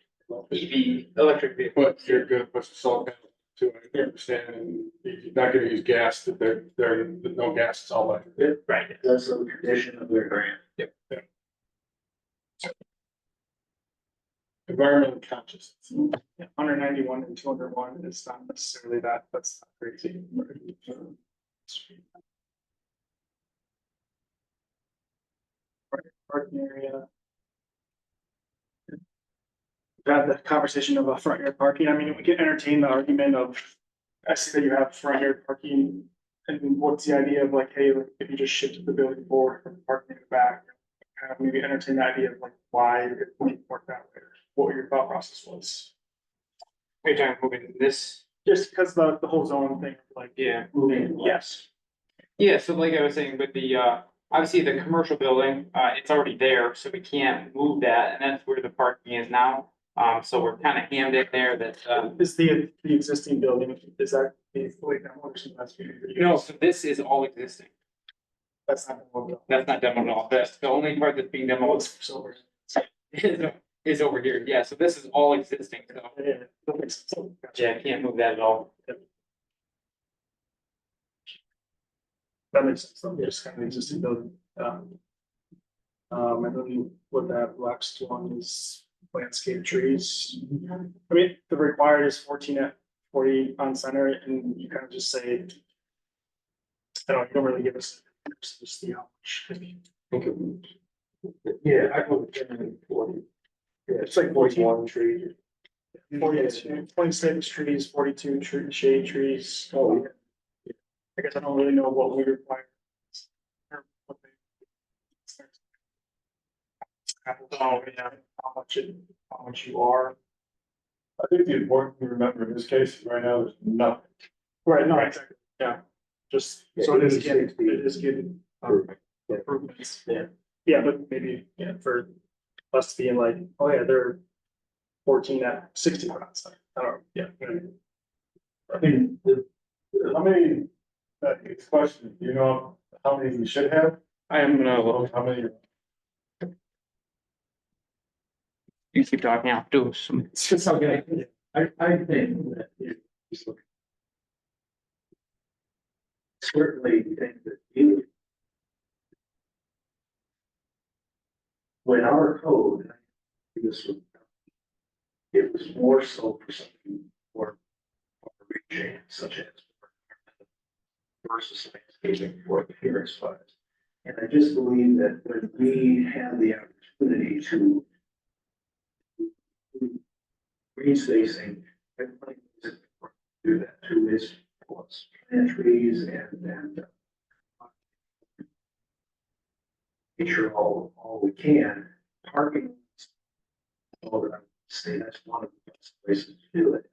EV, electric vehicle. But you're gonna put some salt panels to it, I understand, and you're not gonna use gas, that they're no gas, it's all electric. Right. That's a condition of their grant. Yep. Environmental conscious. 191 and 201 is not necessarily that's not crazy. Parking area. We've had the conversation of a front yard parking. I mean, we can entertain the argument of, I see that you have front yard parking. And what's the idea of like, hey, if you just shifted the building forward from parking in the back, kind of maybe entertain the idea of like why it wouldn't work that way, or what your thought process was. Are you talking moving this? Just because the whole zone thing, like, Yeah. moving, yes. Yeah, so like I was saying, with the, obviously the commercial building, it's already there, so we can't move that, and that's where the parking is now. So we're kind of hammed in there that, Is the existing building, is that the fully demolished? so this is all existing. That's not. Gonna That's not demoed at all. That's the only part that's being demoed So, is over here. Yeah, so this is all existing, so. yeah, that makes sense. Gotcha. Yeah, I can't move that at all. That makes sense, so just kind of existing building, and then what that next one is landscape trees. I mean, the required is 14 at 40 on center, and you kind of just say. I don't, you don't really give us, just the how much. Yeah, I go with 40. Yeah, It's like 41 trees. 26 trees, 42 shade trees. Oh, yeah. I guess I don't really know what we require. Or what they- Oh, yeah, how much you are. I think the important thing to remember in this case, right now, there's nothing. Right, no, exactly, yeah, just, so it is getting, improvements, yeah. Yeah, but maybe, yeah, for us being like, oh yeah, they're 14 at 60 spots, I don't know, yeah. I think, how many, it's a question, you know, how many we should have? I am gonna look. How many? You keep talking, I'll do some. It's okay. I think that you just look. Certainly think that you. When our code, this was. It was more so for something more. Reaching such as. Versus landscaping for the appearance wise. And I just believe that when we have the opportunity to. Green spacing, I think it's important to do that too, is what's plant trees and. Make sure all we can, parking. All that I would say that's one of the best places to do it.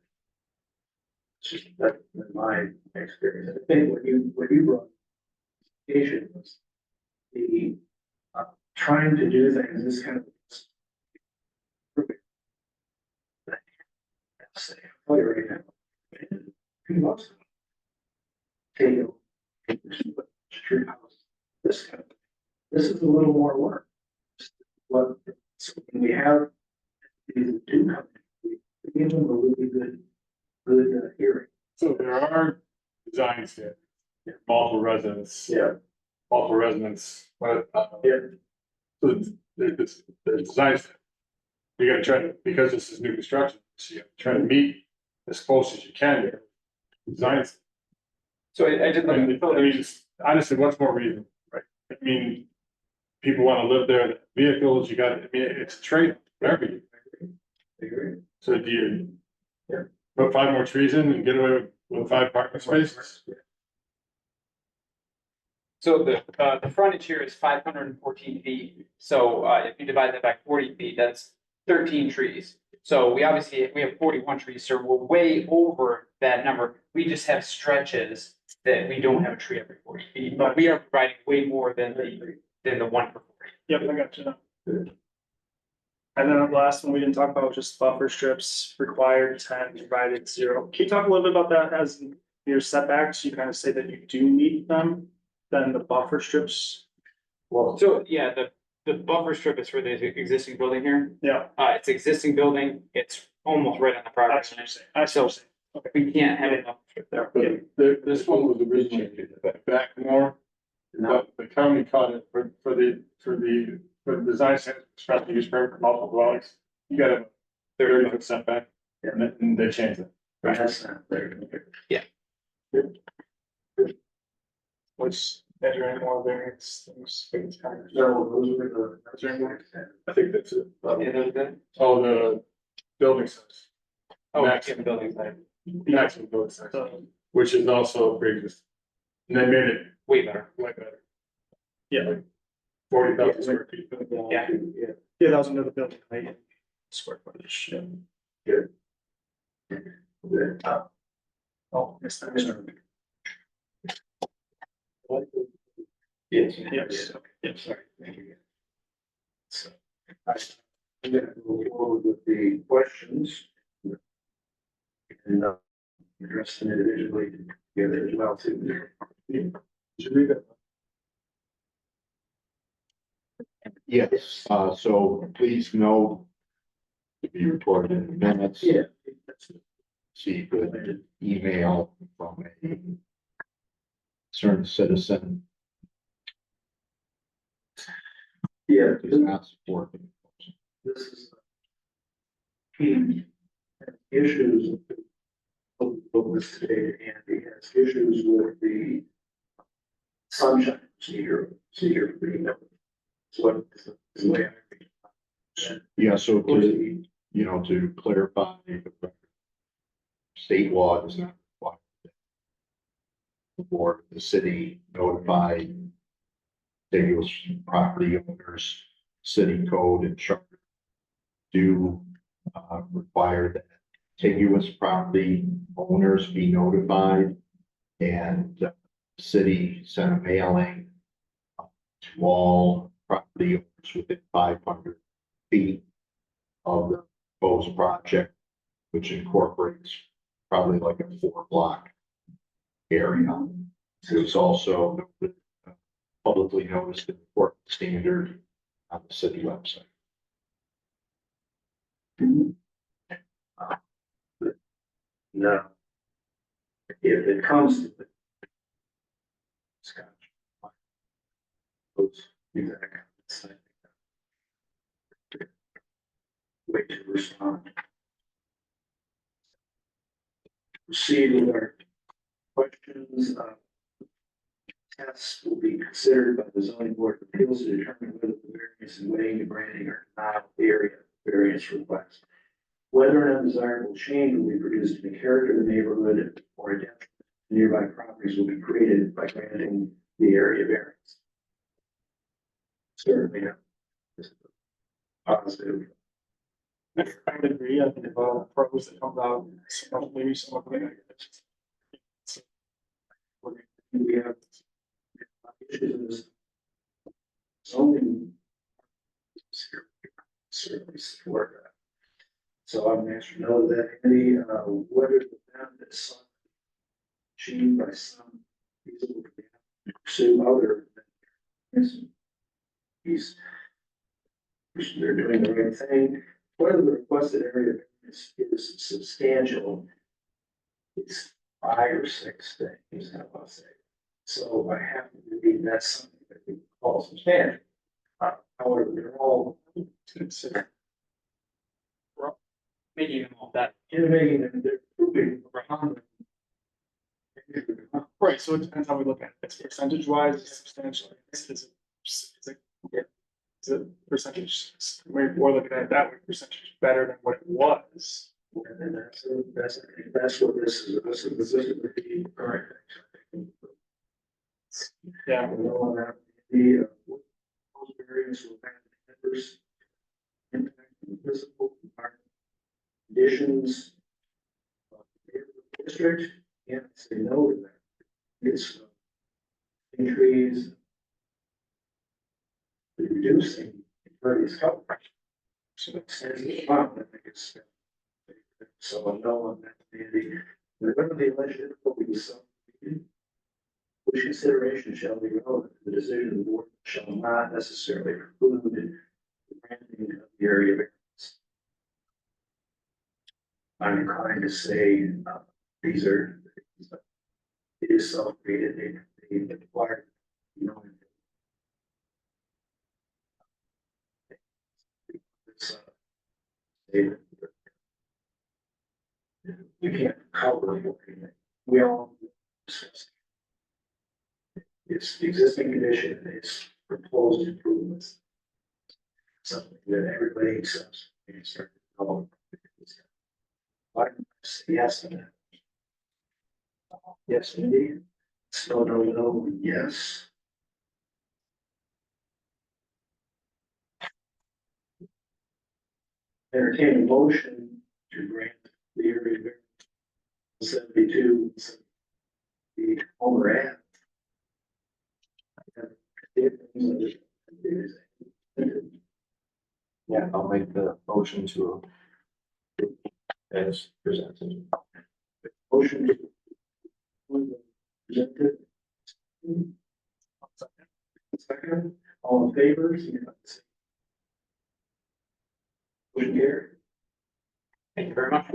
It's just that in my experience, I think when you brought. Education was the, trying to do things, this kind of. Say, oh, you're right now. Who loves it? Take tree house, this kind of, this is a little more work. What, so when we have these do come, we give them a really good hearing. So there are design standards, multiple residents. Yeah. Multiple residents, but, Yeah. so the design standard. You gotta try to, because this is new construction, so you gotta try to meet as close as you can to design. So I did look at the I photos. mean, honestly, what's more reasonable, right? I mean, people wanna live there, vehicles, you gotta, I mean, it's a trade, whatever you. So do you? Yeah. Put 5 more trees in and get away with 5 parking spaces? So the frontage here is 514 feet. So if you divide that by 40 feet, that's 13 trees. So we have 41 trees, so we're way over that number. We just have stretches that we don't have a tree every 40 feet, but we are providing way more than the one per 40. Yep, I got you. And then the last one we didn't talk about was just buffer strips required 10, provided 0. Can you talk a little bit about that as your setbacks? You kind of say that you do need them, then the buffer strips. Well, So yeah, the buffer strip is for the existing building here. Yeah. It's existing building. It's almost right on the property. That's what you're saying. I see what you're saying. Okay. We can't have a buffer strip there. But this one was originally back more. But the county caught it for the design standards, special use permit for multiple dwellings. You got a 30-foot setback, and they changed it. that's not there. Which, is there any more variants? Things kind of. So those were the. I think that's it. Yeah, that was good. Oh, the building size, Oh, Max. yeah, the building side, maximum building size, which is also previous. And they made it way better. way better, Yeah, 40,000 square feet. Yeah. yeah, that was another building height, square footage, yeah. Oh, yes, that is. Yes. Yes, okay, yes, Sorry. Thank you. So, I'm gonna move forward with the questions. And address them individually together as well too. Should we go? Yes, so please know to be recorded in the minutes. Yeah. See, good email from a concerned citizen Yeah, who does not support the proposal. this is key issues of this today, and he has issues with the sunshine procedure. So it's the way I read it. Yeah, so to, you know, to clarify, state law does not require that the board, the city notify contiguous property owners, city code and charter do require that contiguous property owners be notified, and city sent a mailing to all property owners within 500 feet of the proposed project, which incorporates probably like a 4-block area. There's also publicly noticed in the court standard on the city website. No. If it comes to the Scotch. Those exact comments, I think. Way to respond. Proceed with our questions. Tests will be considered by the zoning board of appeals to determine whether the variance in weighing and granting or not the area variance request. Whether an undesirable change will be produced in the character of the neighborhood or a detriment to nearby properties will be created by granting the area variance. Certainly not. This is positive. I would agree, I think pros that comes out, maybe some of the negatives. We have issues in this zoning. Certainly support that. So I'm going to know that any, whether the benefits achieved by some feasible pursue other. They're doing the right thing, whether the requested area is substantial. It's 5 or 6 things, how I'll say. So I have to believe that's something that we call substantial. However, they're all considered. Making them all that. Innovating and they're proving around. Right, so it depends how we look at it, it's percentage wise, it's substantial, is a percentage, we're looking at it that way, percentage better than what it was. And that's what this is, this is the current thing. Yeah. The various will have members impact physical conditions of the district, and say no to that. It's trees, reducing impervious coverage. So extends the farm, I think it's. So I know on that community, whenever the alleged difficulty is so, which consideration shall be relevant to the decision of the board shall not necessarily preclude the granting of the area variance. I'm inclined to say, these are, it is self-created, they require, you know. It's, you can't cover everything. We all discuss. It's the existing condition, it's proposed improvements. Something that everybody accepts. And start developing. I say yes to that. Yes, indeed. So no, yes. Entertain a motion to grant the area variance 72, the Homer Ave. Yeah. I'll make the motion to as presented. Motion. Presented. Second, all in favor? Motion carried. Thank you very much.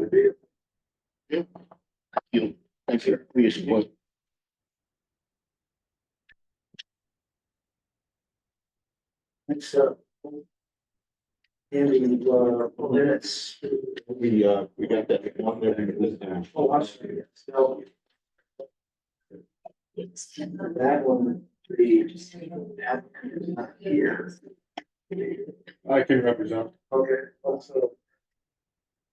Thank you for your support. Next up. And the minutes. We got that one there. Oh, I'm sorry. So. That one, the applicant is not here. I can represent. Okay, also.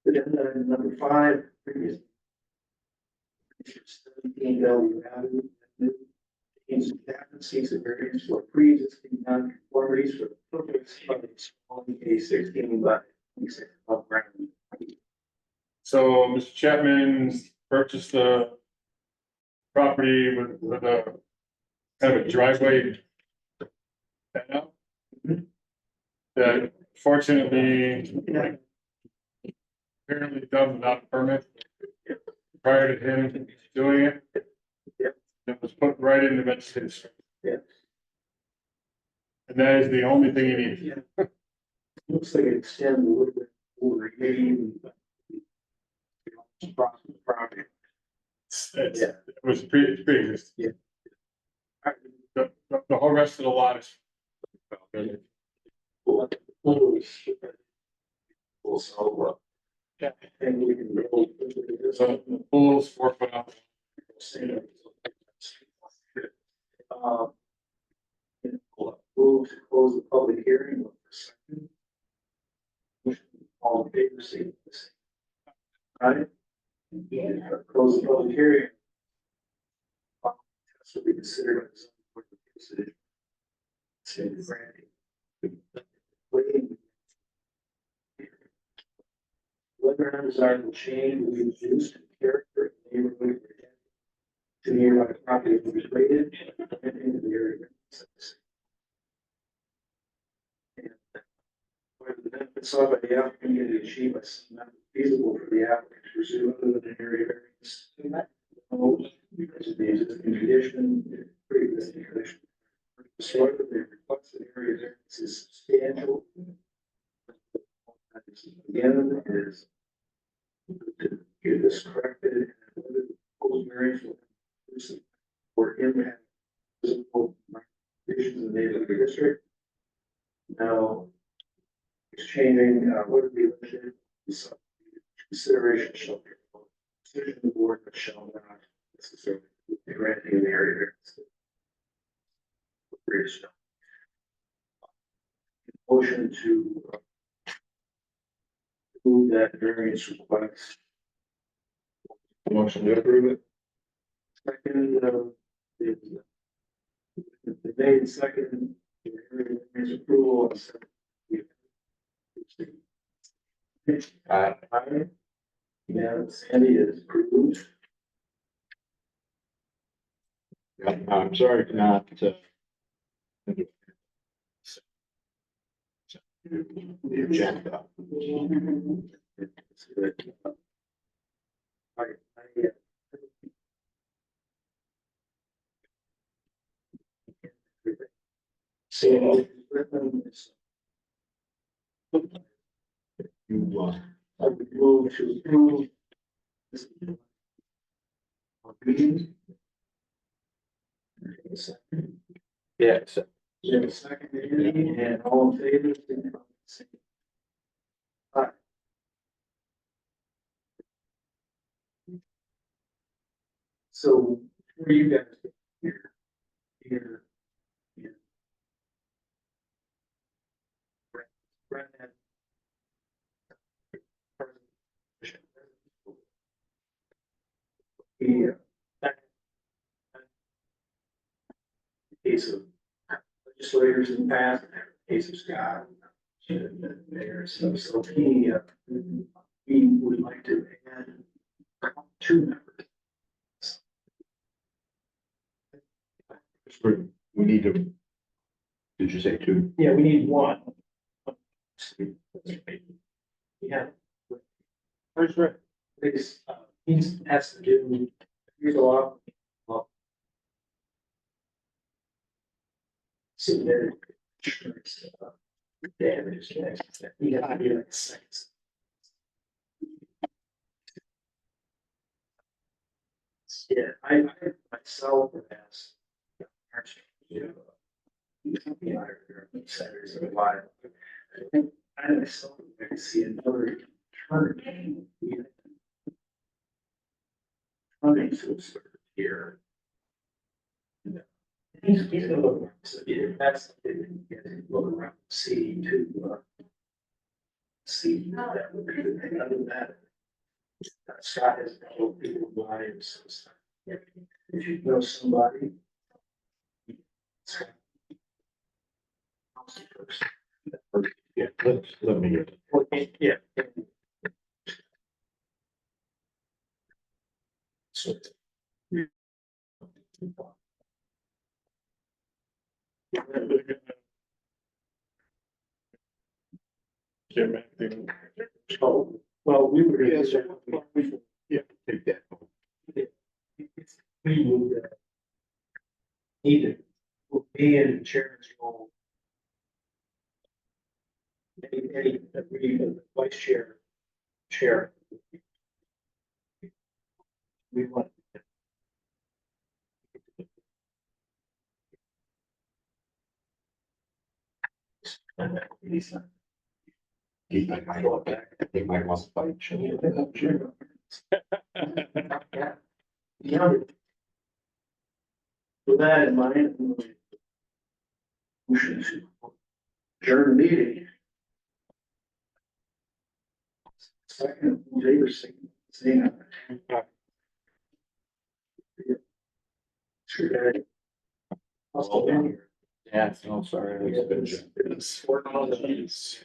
Agenda item number 5, previous. 17 Bellevue Avenue. Means the applicant seeks a variance for pre-existing non-conformities for the purpose of installing a 16 by 26 above ground. So Mr. Chapman purchased the property with a kind of a driveway. That fortunately, apparently done without a permit. Prior to him doing it. It was put right in the vegetation. Yeah. And that is the only thing you need. Looks like it extends a little bit over, maybe even. Across the property. It was pre-existing. Yeah. The whole rest of the lot is. Also, and we can build. So the pool's 4 foot up. Move to close the public hearing. Look for a second. All in favor, say yes. Right? Close the public hearing. This will be considered as a decision. Say granting. Waiting. Whether or not desirable change will be reduced in character, neighborhood, to nearby property will be rated, and in the area. And whether the benefits sought by the applicant can be achieved by some method feasible for the applicant to pursue other than an area variance. Because of the existing condition, pre-existing condition. So the requested area variance is substantial. Again, is to get this corrected and whether the proposed variance will produce or impact physical conditions in the neighborhood district. Now, exchanging what would be limited consideration shall be decision of the board that shall not necessarily be granting an area variance. Motion to move that variance request. Motion to approve it. Second, is the made second, variance approval. Aye. Yeah, Sandy is approved. I'm sorry to not, the agenda. So, You, I would move to approve. This. yeah, Second, Andy, and all in favor, say aye. So, where you guys here? Here. Brent had. Yeah. Case of legislators in the past, case of Scott. There, so he, we would like to add 2 members. we need to. Did you say 2? Yeah, we need 1. Yeah. First, this, means has to do, here's a lot. Well. So there. Damage, you gotta be like seconds. Yeah, I myself has. Centers of a while. I think I myself I see another turn. Running to here. So yeah, that's look around, see to. See that would be the thing other than that. Scott has told people lives. If you know somebody. Yeah, let me get. Yeah. So. Jim, anything? Oh, well, we were. Yeah, so yeah, take that. We moved that. Needed, will be in chairman's role. Any, vice chair, chair. We want. He might want to fight. Yeah. With that in mind. We should adjourn the meeting. Second, favor, saying. Sure. Yeah, no, sorry. It's 4 minutes.